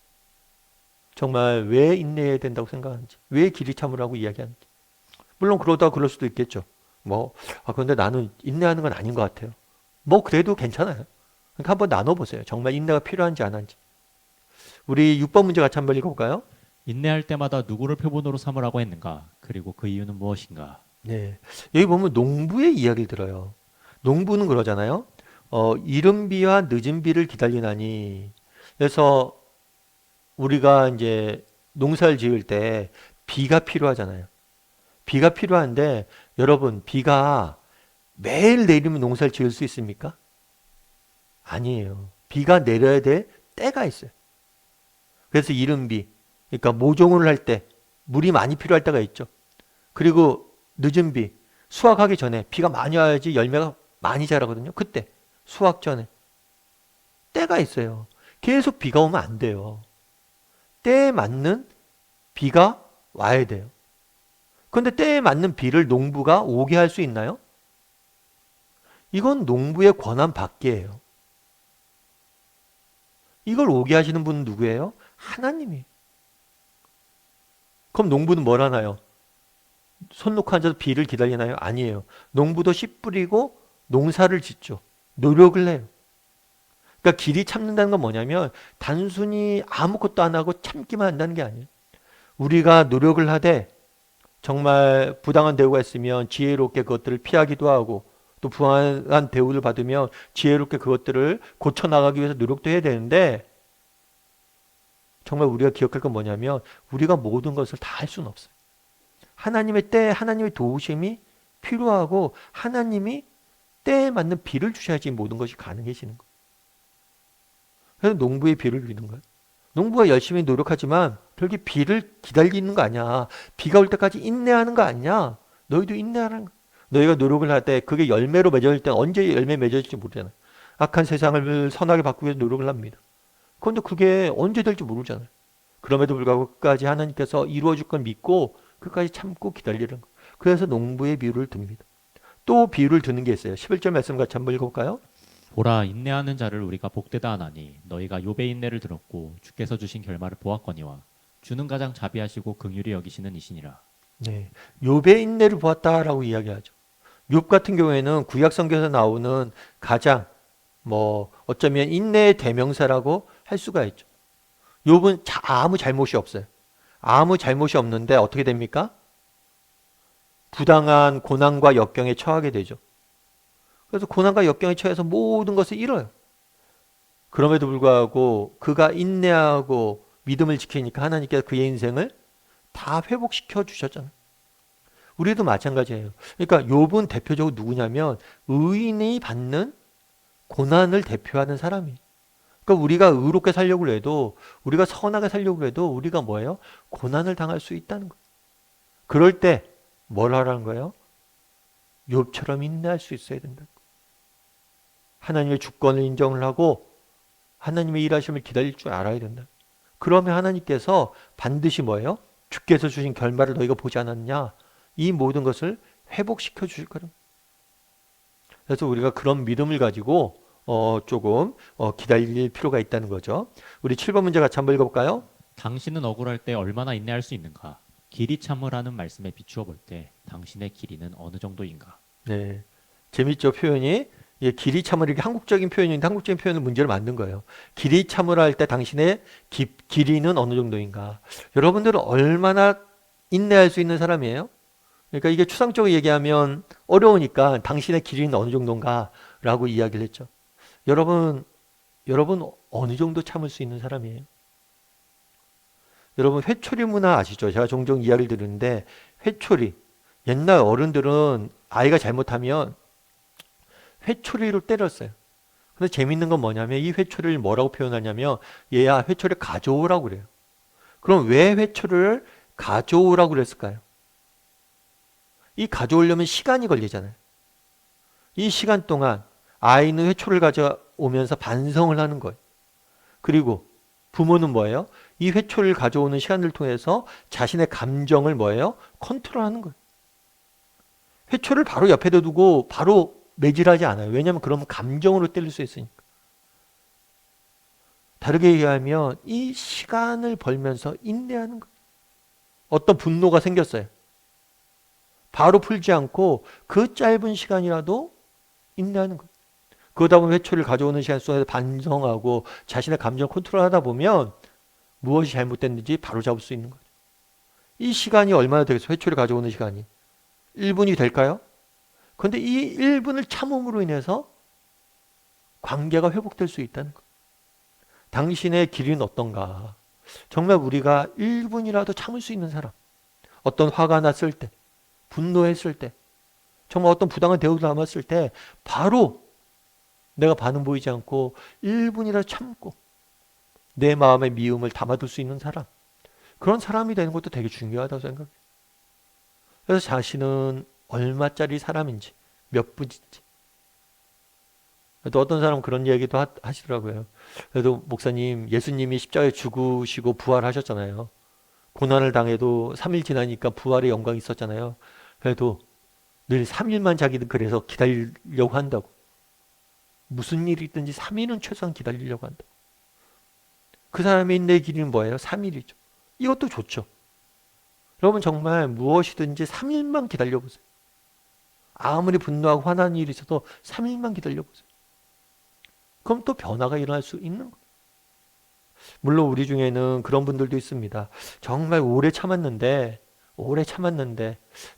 정말 왜 인내해야 된다고 생각하는지, 왜 길이 참으라고 이야기하는지. 물론 그러다 그럴 수도 있겠죠. 그런데 나는 인내하는 건 아닌 것 같아요. 그래도 괜찮아요. 그러니까 한번 나눠보세요. 정말 인내가 필요한지 안 한지. 우리 6번 문제 같이 한번 읽어볼까요?
인내할 때마다 누구를 표본으로 삼으라고 했는가? 그리고 그 이유는 무엇인가?
네. 여기 보면 농부의 이야기를 들어요. 농부는 그러잖아요. 이른 비와 늦은 비를 기다리나니. 그래서 우리가 이제 농사를 지을 때 비가 필요하잖아요. 비가 필요한데 여러분, 비가 매일 내리면 농사를 지을 수 있습니까? 아니에요. 비가 내려야 될 때가 있어요. 그래서 이른 비, 그러니까 모종을 할 때 물이 많이 필요할 때가 있죠. 그리고 늦은 비, 수확하기 전에 비가 많이 와야지 열매가 많이 자라거든요. 그때 수확 전에 때가 있어요. 계속 비가 오면 안 돼요. 때에 맞는 비가 와야 돼요. 그런데 때에 맞는 비를 농부가 오게 할 수 있나요? 이건 농부의 권한 밖이에요. 이걸 오게 하시는 분은 누구예요? 하나님이. 그럼 농부는 뭘 하나요? 손 놓고 앉아서 비를 기다리나요? 아니에요. 농부도 씨 뿌리고 농사를 짓죠. 노력을 해요. 그러니까 길이 참는다는 건 뭐냐면 단순히 아무것도 안 하고 참기만 한다는 게 아니에요. 우리가 노력을 하되 정말 부당한 대우가 있으면 지혜롭게 그것들을 피하기도 하고, 또 부당한 대우를 받으면 지혜롭게 그것들을 고쳐나가기 위해서 노력도 해야 되는데, 정말 우리가 기억할 건 뭐냐면 우리가 모든 것을 다 할 수는 없어요. 하나님의 때, 하나님의 도우심이 필요하고 하나님이 때에 맞는 비를 주셔야지 모든 것이 가능해지는 거예요. 그래서 농부의 비를 누리는 거예요. 농부가 열심히 노력하지만 그렇게 비를 기다리는 거 아니야. 비가 올 때까지 인내하는 거 아니야. 너희도 인내하는 거야. 너희가 노력을 할 때 그게 열매로 맺어질 때 언제 열매 맺어질지 모르잖아요. 악한 세상을 선하게 바꾸기 위해서 노력을 합니다. 그런데 그게 언제 될지 모르잖아요. 그럼에도 불구하고 끝까지 하나님께서 이루어질 걸 믿고 끝까지 참고 기다리는 거예요. 그래서 농부의 비유를 듭니다. 또 비유를 드는 게 있어요. 11절 말씀 같이 한번 읽어볼까요?
보라, 인내하는 자를 우리가 복되다 하나니 너희가 욥의 인내를 들었고 주께서 주신 결말을 보았거니와 주는 가장 자비하시고 긍휼히 여기시는 이시니라.
네, 욥의 인내를 보았다라고 이야기하죠. 욥 같은 경우에는 구약 성경에서 나오는 가장 어쩌면 인내의 대명사라고 할 수가 있죠. 욥은 아무 잘못이 없어요. 아무 잘못이 없는데 어떻게 됩니까? 부당한 고난과 역경에 처하게 되죠. 그래서 고난과 역경에 처해서 모든 것을 잃어요. 그럼에도 불구하고 그가 인내하고 믿음을 지키니까 하나님께서 그의 인생을 다 회복시켜 주셨잖아요. 우리도 마찬가지예요. 그러니까 욥은 대표적으로 누구냐면 의인이 받는 고난을 대표하는 사람이에요. 그러니까 우리가 의롭게 살려고 해도, 우리가 선하게 살려고 해도 우리가 뭐예요? 고난을 당할 수 있다는 거예요. 그럴 때 뭘 하라는 거예요? 욥처럼 인내할 수 있어야 된다. 하나님의 주권을 인정을 하고 하나님의 일하심을 기다릴 줄 알아야 된다. 그러면 하나님께서 반드시 뭐예요? 주께서 주신 결말을 너희가 보지 않았냐? 이 모든 것을 회복시켜 주실 거예요. 그래서 우리가 그런 믿음을 가지고 조금 기다릴 필요가 있다는 거죠. 우리 7번 문제 같이 한번 읽어볼까요?
당신은 억울할 때 얼마나 인내할 수 있는가? 길이 참으라는 말씀에 비추어 볼 때 당신의 길이는 어느 정도인가?
네, 재밌죠, 표현이. 길이 참으라, 이게 한국적인 표현인데 한국적인 표현을 문제를 만든 거예요. 길이 참으라 할 때 당신의 길이는 어느 정도인가? 여러분들은 얼마나 인내할 수 있는 사람이에요? 그러니까 이게 추상적으로 얘기하면 어려우니까 당신의 길이는 어느 정도인가? 라고 이야기를 했죠. 여러분 어느 정도 참을 수 있는 사람이에요? 여러분 회초리 문화 아시죠? 제가 종종 이야기를 드리는데 회초리. 옛날 어른들은 아이가 잘못하면 회초리로 때렸어요. 근데 재밌는 건 뭐냐면 이 회초리를 뭐라고 표현하냐면 얘야 회초리 가져오라고 그래요. 그럼 왜 회초리를 가져오라고 그랬을까요? 이 가져오려면 시간이 걸리잖아요. 이 시간 동안 아이는 회초리를 가져오면서 반성을 하는 거예요. 그리고 부모는 뭐예요? 이 회초리를 가져오는 시간을 통해서 자신의 감정을 뭐예요? 컨트롤하는 거예요. 회초리를 바로 옆에다 두고 바로 매질하지 않아요. 왜냐하면 그러면 감정으로 때릴 수 있으니까. 다르게 얘기하면 이 시간을 벌면서 인내하는 거예요. 어떤 분노가 생겼어요. 바로 풀지 않고 그 짧은 시간이라도 인내하는 거예요. 그러다 보면 회초리를 가져오는 시간 속에서 반성하고 자신의 감정 컨트롤하다 보면 무엇이 잘못됐는지 바로 잡을 수 있는 거예요. 이 시간이 얼마나 되겠어요? 회초리 가져오는 시간이 1분이 될까요? 그런데 이 1분을 참음으로 인해서 관계가 회복될 수 있다는 거예요. 당신의 길은 어떤가? 정말 우리가 1분이라도 참을 수 있는 사람. 어떤 화가 났을 때, 분노했을 때, 정말 어떤 부당한 대우를 남았을 때 바로 내가 반응 보이지 않고 1분이라도 참고 내 마음의 미움을 담아둘 수 있는 사람. 그런 사람이 되는 것도 되게 중요하다고 생각해요. 그래서 자신은 얼마짜리 사람인지, 몇 분인지. 또 어떤 사람은 그런 얘기도 하시더라고요. 그래도 목사님, 예수님이 십자가에 죽으시고 부활하셨잖아요. 고난을 당해도 3일 지나니까 부활의 영광이 있었잖아요. 그래도 늘 3일만 자기는 그래서 기다리려고 한다고. 무슨 일이 있든지 3일은 최소한 기다리려고 한다고. 그 사람의 인내의 길이는 뭐예요? 3일이죠. 이것도 좋죠. 여러분 정말 무엇이든지 3일만 기다려보세요. 아무리 분노하고 화난 일이 있어도 3일만 기다려보세요. 그럼 또 변화가 일어날 수 있는 거예요. 물론 우리 중에는 그런 분들도 있습니다. 정말 오래 참았는데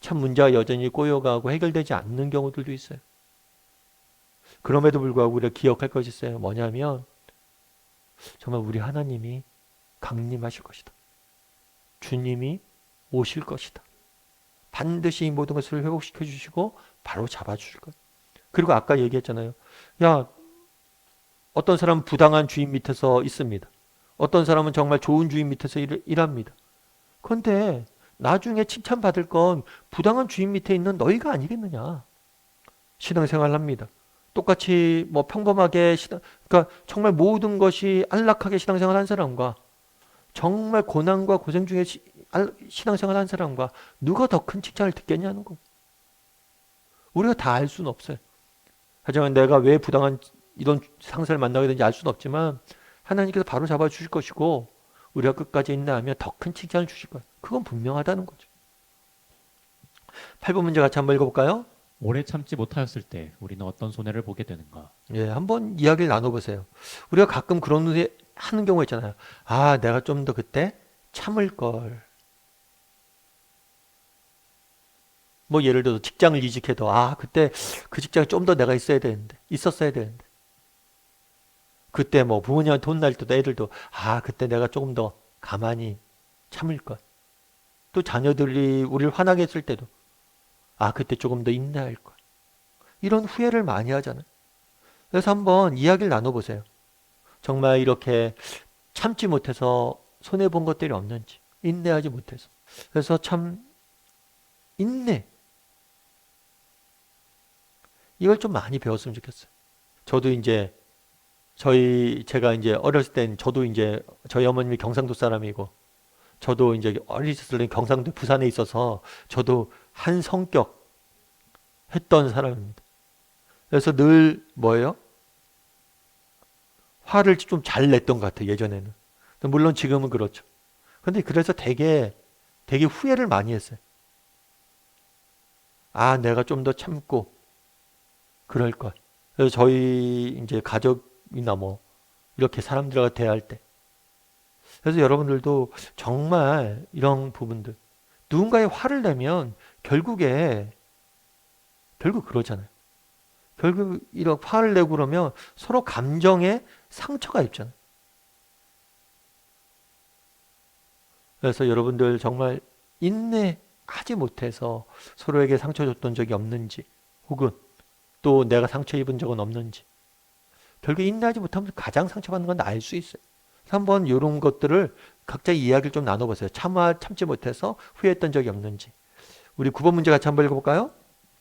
참 문제가 여전히 꼬여가고 해결되지 않는 경우들도 있어요. 그럼에도 불구하고 우리가 기억할 것이 있어요. 뭐냐면 정말 우리 하나님이 강림하실 것이다. 주님이 오실 것이다. 반드시 이 모든 것을 회복시켜 주시고 바로 잡아주실 거예요. 그리고 아까 얘기했잖아요. 야, 어떤 사람은 부당한 주인 밑에서 있습니다. 어떤 사람은 정말 좋은 주인 밑에서 일합니다. 그런데 나중에 칭찬받을 건 부당한 주인 밑에 있는 너희가 아니겠느냐. 신앙생활을 합니다. 똑같이 뭐 평범하게 그러니까 정말 모든 것이 안락하게 신앙생활 한 사람과 정말 고난과 고생 중에 신앙생활 한 사람과 누가 더 큰 칭찬을 듣겠냐는 거예요. 우리가 다 알 수는 없어요. 하지만 내가 왜 부당한 이런 상사를 만나게 되는지 알 수는 없지만 하나님께서 바로 잡아주실 것이고 우리가 끝까지 인내하면 더 큰 칭찬을 주실 거예요. 그건 분명하다는 거죠. 8번 문제 같이 한번 읽어볼까요?
오래 참지 못하였을 때 우리는 어떤 손해를 보게 되는가?
예, 한번 이야기를 나눠보세요. 우리가 가끔 그런 후에 하는 경우가 있잖아요. 아, 내가 좀 더 그때 참을 걸. 뭐 예를 들어서 직장을 이직해도 아, 그때 그 직장에 좀 더 내가 있었어야 되는데. 그때 뭐 부모님한테 혼날 때도 애들도 아, 그때 내가 조금 더 가만히 참을 걸. 또 자녀들이 우리를 화나게 했을 때도 아, 그때 조금 더 인내할 걸. 이런 후회를 많이 하잖아요. 그래서 한번 이야기를 나눠보세요. 정말 이렇게 참지 못해서 손해본 것들이 없는지, 인내하지 못해서. 그래서 참 인내, 이걸 좀 많이 배웠으면 좋겠어요. 저도 이제 제가 이제 어렸을 땐 저도 이제 저희 어머님이 경상도 사람이고 저도 이제 어렸을 때 경상도 부산에 있어서 저도 한 성격 했던 사람입니다. 그래서 늘 뭐예요? 화를 좀 잘 냈던 것 같아요. 예전에는. 물론 지금은 그렇죠. 근데 그래서 되게 후회를 많이 했어요. 아, 내가 좀 더 참고 그럴 걸. 그래서 저희 이제 가족이나 뭐 이렇게 사람들과 대할 때. 그래서 여러분들도 정말 이런 부분들 누군가의 화를 내면 결국 그러잖아요. 결국 이런 화를 내고 그러면 서로 감정에 상처가 있잖아요. 그래서 여러분들 정말 인내하지 못해서 서로에게 상처 줬던 적이 없는지, 혹은 또 내가 상처 입은 적은 없는지, 결국 인내하지 못하면 가장 상처받는 건 나일 수 있어요. 그래서 한번 이런 것들을 각자 이야기를 좀 나눠보세요. 참지 못해서 후회했던 적이 없는지. 우리 9번 문제 같이 한번 읽어볼까요?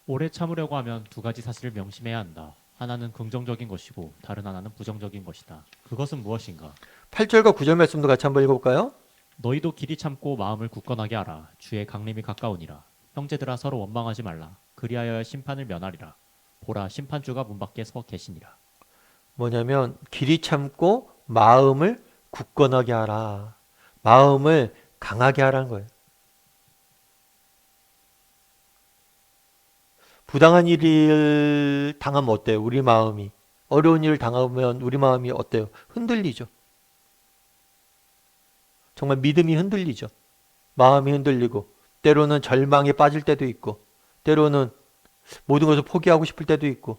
오래 참으려고 하면 두 가지 사실을 명심해야 한다. 하나는 긍정적인 것이고 다른 하나는 부정적인 것이다. 그것은 무엇인가?
8절과 9절 말씀도 같이 한번 읽어볼까요?
너희도 길이 참고 마음을 굳건하게 하라. 주의 강림이 가까우니라. 형제들아 서로 원망하지 말라. 그리하여 심판을 면하리라. 보라 심판주가 문 밖에 서 계시니라.
뭐냐면 길이 참고 마음을 굳건하게 하라. 마음을 강하게 하라는 거예요. 부당한 일을 당하면 어때요? 우리 마음이. 어려운 일을 당하면 우리 마음이 어때요? 흔들리죠. 정말 믿음이 흔들리죠. 마음이 흔들리고, 때로는 절망에 빠질 때도 있고, 때로는 모든 것을 포기하고 싶을 때도 있고,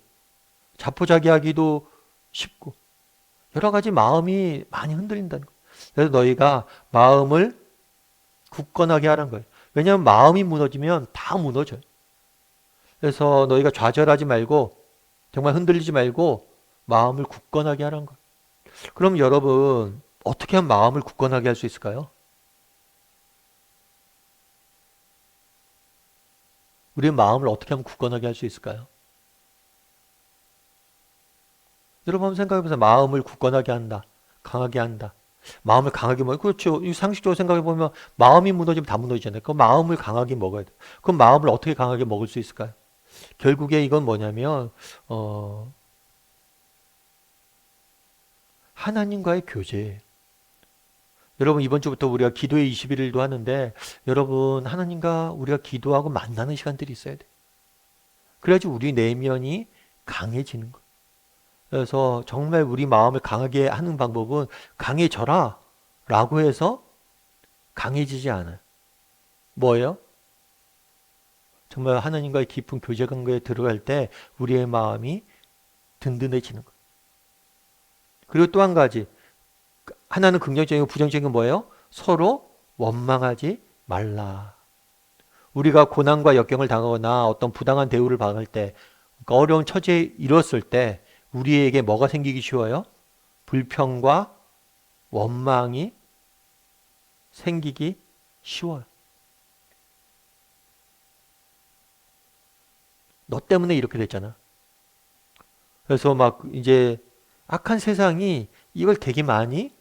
자포자기하기도 쉽고, 여러 가지 마음이 많이 흔들린다는 거예요. 그래서 너희가 마음을 굳건하게 하라는 거예요. 왜냐하면 마음이 무너지면 다 무너져요. 그래서 너희가 좌절하지 말고, 정말 흔들리지 말고 마음을 굳건하게 하라는 거예요. 그럼 여러분, 어떻게 하면 마음을 굳건하게 할 수 있을까요? 우리의 마음을 어떻게 하면 굳건하게 할 수 있을까요? 여러분 한번 생각해 보세요. 마음을 굳건하게 한다. 강하게 한다. 마음을 강하게 먹어요. 그렇죠. 상식적으로 생각해 보면 마음이 무너지면 다 무너지잖아요. 그 마음을 강하게 먹어야 돼요. 그럼 마음을 어떻게 강하게 먹을 수 있을까요? 결국에 이건 뭐냐면 하나님과의 교제예요. 여러분 이번 주부터 우리가 기도의 21일도 하는데 여러분 하나님과 우리가 기도하고 만나는 시간들이 있어야 돼요. 그래야지 우리 내면이 강해지는 거예요. 그래서 정말 우리 마음을 강하게 하는 방법은 강해져라 라고 해서 강해지지 않아요. 뭐예요? 정말 하나님과의 깊은 교제 관계에 들어갈 때 우리의 마음이 든든해지는 거예요. 그리고 또 한 가지, 하나는 긍정적이고 부정적인 뭐예요? 서로 원망하지 말라. 우리가 고난과 역경을 당하거나 어떤 부당한 대우를 받을 때, 어려운 처지에 이뤘을 때 우리에게 뭐가 생기기 쉬워요? 불평과 원망이 생기기 쉬워요. 너 때문에 이렇게 됐잖아. 그래서 막 이제 악한 세상이 이걸 되게 많이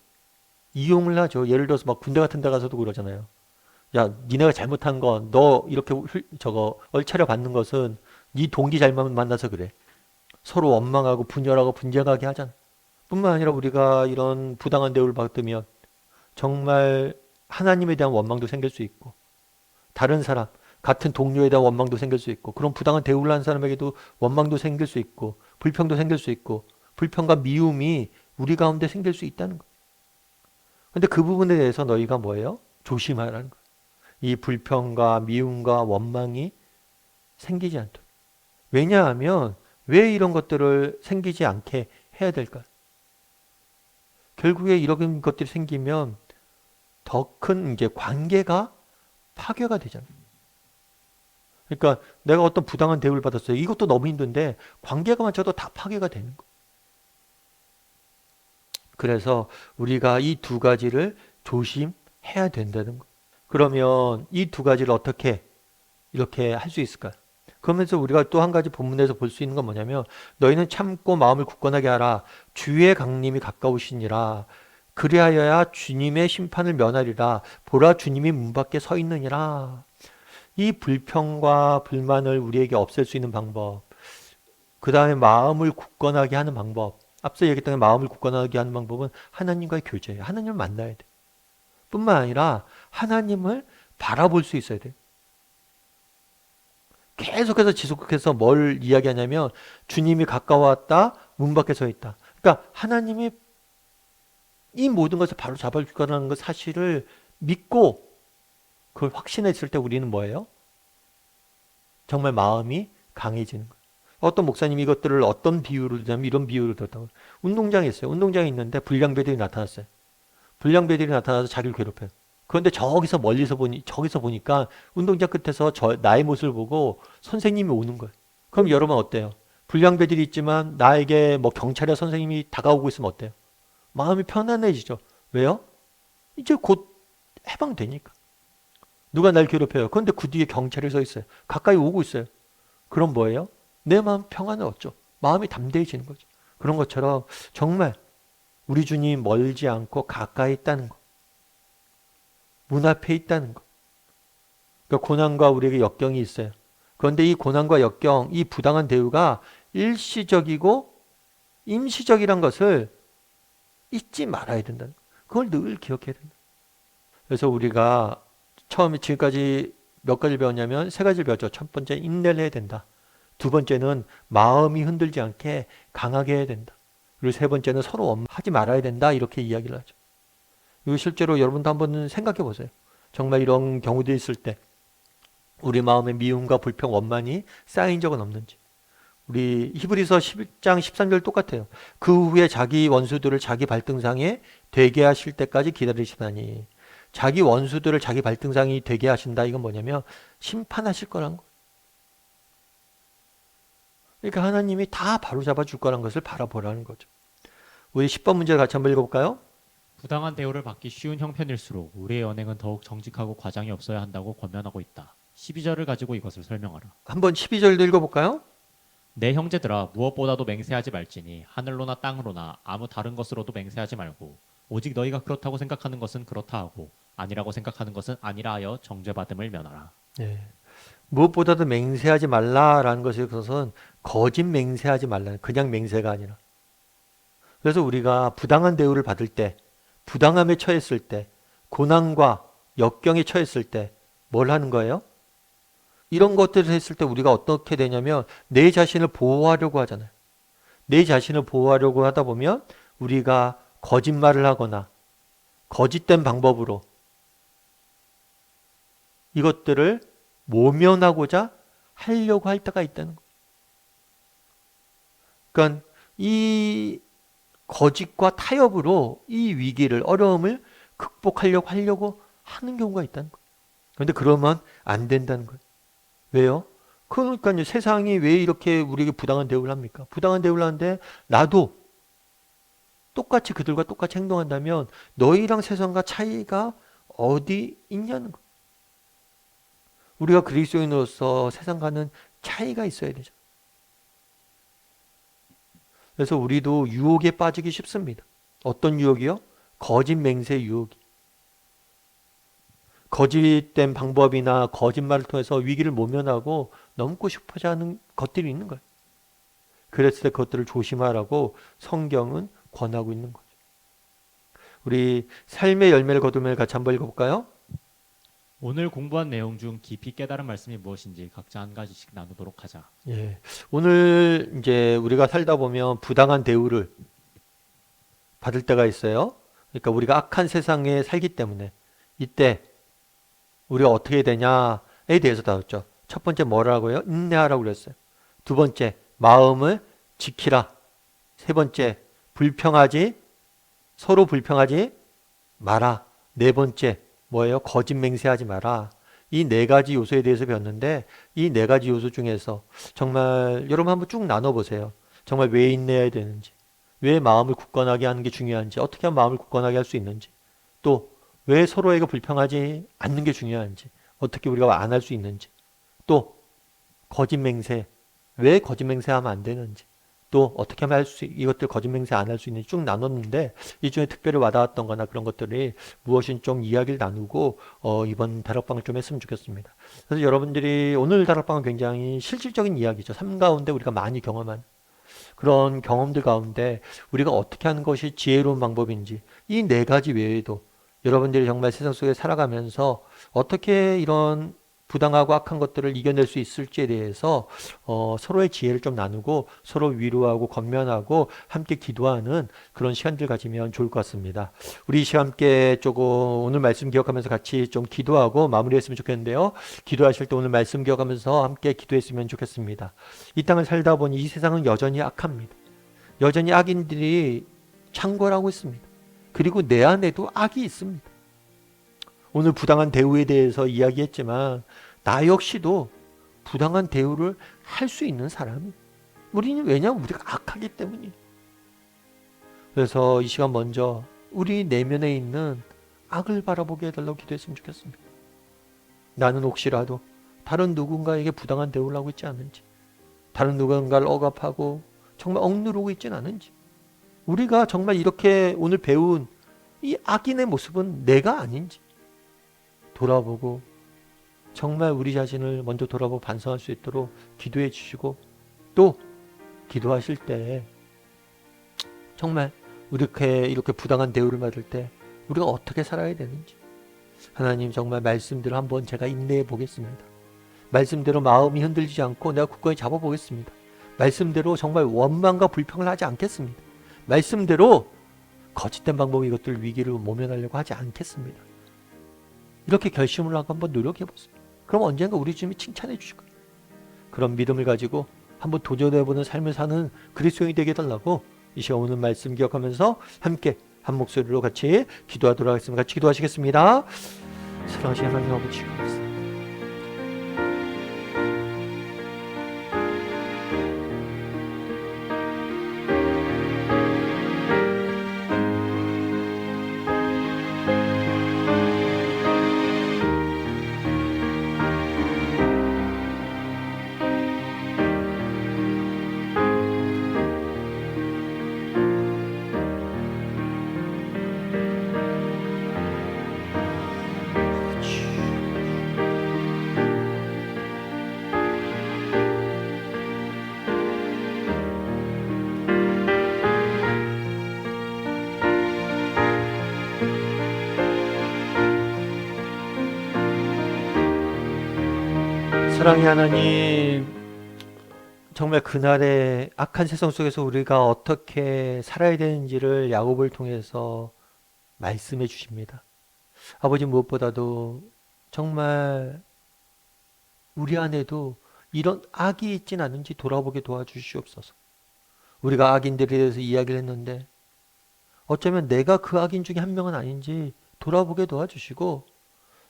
이용을 하죠. 예를 들어서 막 군대 같은 데 가서도 그러잖아요. 야, 니네가 잘못한 건 너 이렇게 얼차려 받는 것은 네 동기 잘못 만나서 그래. 서로 원망하고 분열하고 분쟁하게 하잖아. 뿐만 아니라 우리가 이런 부당한 대우를 받으면 정말 하나님에 대한 원망도 생길 수 있고, 다른 사람, 같은 동료에 대한 원망도 생길 수 있고, 그런 부당한 대우를 한 사람에게도 원망도 생길 수 있고, 불평도 생길 수 있고, 불평과 미움이 우리 가운데 생길 수 있다는 거예요. 근데 그 부분에 대해서 너희가 뭐예요? 조심하라는 거예요. 이 불평과 미움과 원망이 생기지 않도록. 왜냐하면 왜 이런 것들을 생기지 않게 해야 될까요? 결국에 이런 것들이 생기면 더 큰 이제 관계가 파괴가 되잖아요. 그러니까 내가 어떤 부당한 대우를 받았어요. 이것도 너무 힘든데 관계가 맞춰도 다 파괴가 되는 거예요. 그래서 우리가 이 두 가지를 조심해야 된다는 거예요. 그러면 이 두 가지를 어떻게 이렇게 할 수 있을까요? 그러면서 우리가 또 한 가지 본문에서 볼 수 있는 건 뭐냐면 너희는 참고 마음을 굳건하게 하라. 주의 강림이 가까우시니라. 그리하여야 주님의 심판을 면하리라. 보라 주님이 문 밖에 서 있느니라. 이 불평과 불만을 우리에게 없앨 수 있는 방법, 그 다음에 마음을 굳건하게 하는 방법, 앞서 얘기했던 마음을 굳건하게 하는 방법은 하나님과의 교제예요. 하나님을 만나야 돼. 뿐만 아니라 하나님을 바라볼 수 있어야 돼요. 계속해서 지속해서 뭘 이야기하냐면 주님이 가까웠다, 문 밖에 서 있다. 그러니까 하나님이 이 모든 것을 바로 잡아줄 거라는 그 사실을 믿고 그걸 확신했을 때 우리는 뭐예요? 정말 마음이 강해지는 거예요. 어떤 목사님이 이것들을 어떤 비유로 들냐면 이런 비유를 들었다고. 운동장에 있어요. 운동장에 있는데 불량배들이 나타났어요. 불량배들이 나타나서 자기를 괴롭혀요. 그런데 저기서 멀리서 저기서 보니까 운동장 끝에서 나의 모습을 보고 선생님이 오는 거예요. 그럼 여러분 어때요? 불량배들이 있지만 나에게 뭐 경찰이나 선생님이 다가오고 있으면 어때요? 마음이 편안해지죠. 왜요? 이제 곧 해방되니까. 누가 날 괴롭혀요. 그런데 그 뒤에 경찰이 서 있어요. 가까이 오고 있어요. 그럼 뭐예요? 내 마음 평안을 얻죠. 마음이 담대해지는 거죠. 그런 것처럼 정말 우리 주님 멀지 않고 가까이 있다는 거. 문 앞에 있다는 거. 그러니까 고난과 우리에게 역경이 있어요. 그런데 이 고난과 역경, 이 부당한 대우가 일시적이고 임시적이란 것을 잊지 말아야 된다는 거. 그걸 늘 기억해야 된다. 그래서 우리가 처음에 지금까지 몇 가지를 배웠냐면 세 가지를 배웠죠. 첫 번째, 인내를 해야 된다. 두 번째는 마음이 흔들지 않게 강하게 해야 된다. 그리고 세 번째는 서로 원망하지 말아야 된다. 이렇게 이야기를 하죠. 이거 실제로 여러분도 한번 생각해 보세요. 정말 이런 경우도 있을 때 우리 마음에 미움과 불평, 원만이 쌓인 적은 없는지. 우리 히브리서 11장 13절 똑같아요. 그 후에 자기 원수들을 자기 발등상에 되게 하실 때까지 기다리시다니. 자기 원수들을 자기 발등상이 되게 하신다. 이건 뭐냐면 심판하실 거란 거. 그러니까 하나님이 다 바로잡아 줄 거란 것을 바라보라는 거죠. 우리 10번 문제를 같이 한번 읽어볼까요?
부당한 대우를 받기 쉬운 형편일수록 우리의 언행은 더욱 정직하고 과장이 없어야 한다고 권면하고 있다. 12절을 가지고 이것을 설명하라.
한번 12절도 읽어볼까요?
내 형제들아 무엇보다도 맹세하지 말지니 하늘로나 땅으로나 아무 다른 것으로도 맹세하지 말고 오직 너희가 그렇다고 생각하는 것은 그렇다 하고 아니라고 생각하는 것은 아니라 하여 정죄받음을 면하라.
네. 무엇보다도 맹세하지 말라라는 것에 있어서는 거짓 맹세하지 말라는, 그냥 맹세가 아니라. 그래서 우리가 부당한 대우를 받을 때, 부당함에 처했을 때, 고난과 역경에 처했을 때 뭘 하는 거예요? 이런 것들을 했을 때 우리가 어떻게 되냐면 내 자신을 보호하려고 하잖아요. 내 자신을 보호하려고 하다 보면 우리가 거짓말을 하거나 거짓된 방법으로 이것들을 모면하고자 하려고 할 때가 있다는 거예요. 그러니까 이 거짓과 타협으로 이 위기를, 어려움을 극복하려고 하는 경우가 있다는 거예요. 그런데 그러면 안 된다는 거예요. 왜요? 그러니까요, 세상이 왜 이렇게 우리에게 부당한 대우를 합니까? 부당한 대우를 하는데 나도 똑같이 그들과 똑같이 행동한다면 너희랑 세상과 차이가 어디 있냐는 거예요. 우리가 그리스도인으로서 세상과는 차이가 있어야 되죠. 그래서 우리도 유혹에 빠지기 쉽습니다. 어떤 유혹이요? 거짓 맹세 유혹이. 거짓된 방법이나 거짓말을 통해서 위기를 모면하고 넘고 싶어져 하는 것들이 있는 거예요. 그랬을 때 그것들을 조심하라고 성경은 권하고 있는 거죠. 우리 삶의 열매를 거두면 같이 한번 읽어볼까요?
오늘 공부한 내용 중 깊이 깨달은 말씀이 무엇인지 각자 한 가지씩 나누도록 하자.
예. 오늘 이제 우리가 살다 보면 부당한 대우를 받을 때가 있어요. 그러니까 우리가 악한 세상에 살기 때문에 이때 우리가 어떻게 되냐에 대해서 다뤘죠. 첫 번째 뭐라고요? 인내하라고 그랬어요. 두 번째 마음을 지키라. 세 번째 서로 불평하지 마라. 네 번째 뭐예요? 거짓 맹세하지 마라. 이 네 가지 요소에 대해서 배웠는데 이 네 가지 요소 중에서 정말 여러분 한번 쭉 나눠보세요. 정말 왜 인내해야 되는지, 왜 마음을 굳건하게 하는 게 중요한지, 어떻게 하면 마음을 굳건하게 할 수 있는지, 또 왜 서로에게 불평하지 않는 게 중요한지, 어떻게 우리가 안 할 수 있는지, 또 거짓 맹세, 왜 거짓 맹세하면 안 되는지, 또 어떻게 하면 이것들 거짓 맹세 안 할 수 있는지 쭉 나눴는데 이 중에 특별히 와닿았던 거나 그런 것들이 무엇인 좀 이야기를 나누고 이번 다락방을 좀 했으면 좋겠습니다. 그래서 여러분들이 오늘 다락방은 굉장히 실질적인 이야기죠. 삶 가운데 우리가 많이 경험한 그런 경험들 가운데 우리가 어떻게 하는 것이 지혜로운 방법인지, 이 네 가지 외에도 여러분들이 정말 세상 속에 살아가면서 어떻게 이런 부당하고 악한 것들을 이겨낼 수 있을지에 대해서 서로의 지혜를 좀 나누고 서로 위로하고 권면하고 함께 기도하는 그런 시간들 가지면 좋을 것 같습니다. 우리 이 시간 함께 조금 오늘 말씀 기억하면서 같이 좀 기도하고 마무리했으면 좋겠는데요. 기도하실 때 오늘 말씀 기억하면서 함께 기도했으면 좋겠습니다. 이 땅을 살다 보니 이 세상은 여전히 악합니다. 여전히 악인들이 창궐하고 있습니다. 그리고 내 안에도 악이 있습니다. 오늘 부당한 대우에 대해서 이야기했지만 나 역시도 부당한 대우를 할 수 있는 사람이. 우리는 왜냐하면 우리가 악하기 때문이에요. 그래서 이 시간 먼저 우리 내면에 있는 악을 바라보게 해달라고 기도했으면 좋겠습니다. 나는 혹시라도 다른 누군가에게 부당한 대우를 하고 있지 않은지, 다른 누군가를 억압하고 정말 억누르고 있지는 않은지, 우리가 정말 이렇게 오늘 배운 이 악인의 모습은 내가 아닌지 돌아보고 정말 우리 자신을 먼저 돌아보고 반성할 수 있도록 기도해 주시고, 또 기도하실 때 정말 이렇게 부당한 대우를 받을 때 우리가 어떻게 살아야 되는지, 하나님 정말 말씀대로 한번 제가 인내해 보겠습니다. 말씀대로 마음이 흔들리지 않고 내가 굳건히 잡아보겠습니다. 말씀대로 정말 원망과 불평을 하지 않겠습니다. 말씀대로 거짓된 방법으로 이것들 위기를 모면하려고 하지 않겠습니다. 이렇게 결심을 하고 한번 노력해 보세요. 그럼 언젠가 우리 주님이 칭찬해 주실 거예요. 그런 믿음을 가지고 한번 도전해보는 삶을 사는 그리스도인이 되게 해달라고 이 시간 오늘 말씀 기억하면서 함께 한 목소리로 같이 기도하도록 하겠습니다. 같이 기도하시겠습니다. 사랑하신 하나님 아버지, 감사합니다. 사랑의 하나님, 정말 그날의 악한 세상 속에서 우리가 어떻게 살아야 되는지를 야곱을 통해서 말씀해 주십니다. 아버지, 무엇보다도 정말 우리 안에도 이런 악이 있진 않은지 돌아보게 도와주시옵소서. 우리가 악인들에 대해서 이야기를 했는데 어쩌면 내가 그 악인 중에 한 명은 아닌지 돌아보게 도와주시고,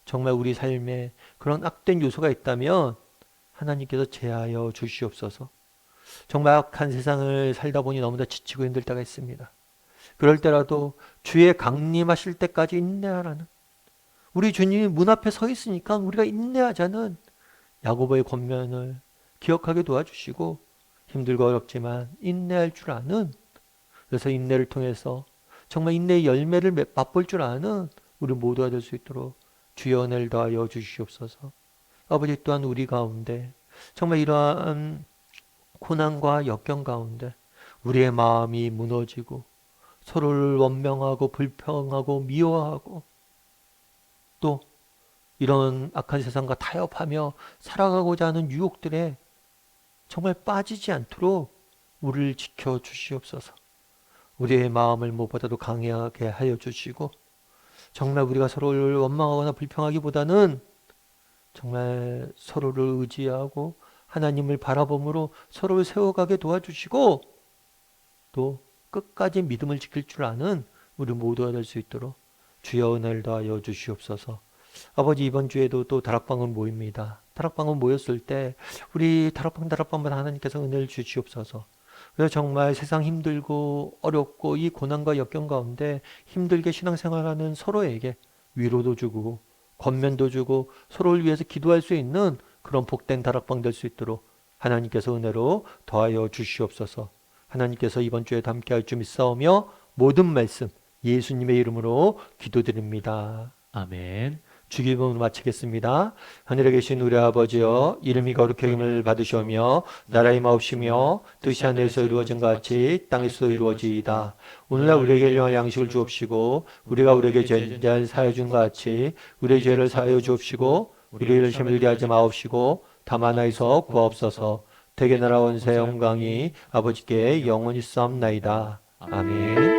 정말 우리 삶에 그런 악된 요소가 있다면 하나님께서 제하여 주시옵소서. 정말 악한 세상을 살다 보니 너무나 지치고 힘들 때가 있습니다. 그럴 때라도 주의 강림하실 때까지 인내하라는, 우리 주님이 문 앞에 서 있으니까 우리가 인내하자는 야고보의 권면을 기억하게 도와주시고, 힘들고 어렵지만 인내할 줄 아는, 그래서 인내를 통해서 정말 인내의 열매를 맛볼 줄 아는 우리 모두가 될 수 있도록 주여 은혜를 더하여 주시옵소서. 아버지, 또한 우리 가운데 정말 이러한 고난과 역경 가운데 우리의 마음이 무너지고 서로를 원망하고 불평하고 미워하고 또 이런 악한 세상과 타협하며 살아가고자 하는 유혹들에 정말 빠지지 않도록 우리를 지켜주시옵소서. 우리의 마음을 무엇보다도 강하게 하여 주시고, 정말 우리가 서로를 원망하거나 불평하기보다는 정말 서로를 의지하고 하나님을 바라봄으로 서로를 세워가게 도와주시고, 또 끝까지 믿음을 지킬 줄 아는 우리 모두가 될 수 있도록 주여 은혜를 더하여 주시옵소서. 아버지, 이번 주에도 또 다락방은 모입니다. 다락방은 모였을 때 우리 다락방마다 하나님께서 은혜를 주시옵소서. 그래서 정말 세상 힘들고 어렵고 이 고난과 역경 가운데 힘들게 신앙생활하는 서로에게 위로도 주고 권면도 주고 서로를 위해서 기도할 수 있는 그런 복된 다락방 될 수 있도록 하나님께서 은혜로 더하여 주시옵소서. 하나님께서 이번 주에도 함께할 줄 믿사오며 모든 말씀 예수님의 이름으로 기도드립니다.
아멘.
주기도문을 마치겠습니다. 하늘에 계신 우리 아버지여, 이름이 거룩히 여김을 받으시오며 나라의 마옵시며 뜻이 하늘에서 이루어진 것 같이 땅에서도 이루어지이다. 오늘날 우리에게 일용할 양식을 주옵시고 우리가 우리에게 죄를 사하여 준 것 같이 우리의 죄를 사하여 주옵시고 우리를 시험에 들게 하지 마옵시고 다만 하에서 구하옵소서. 대개 나라 원세 영광이 아버지께 영원히 싸움나이다. 아멘.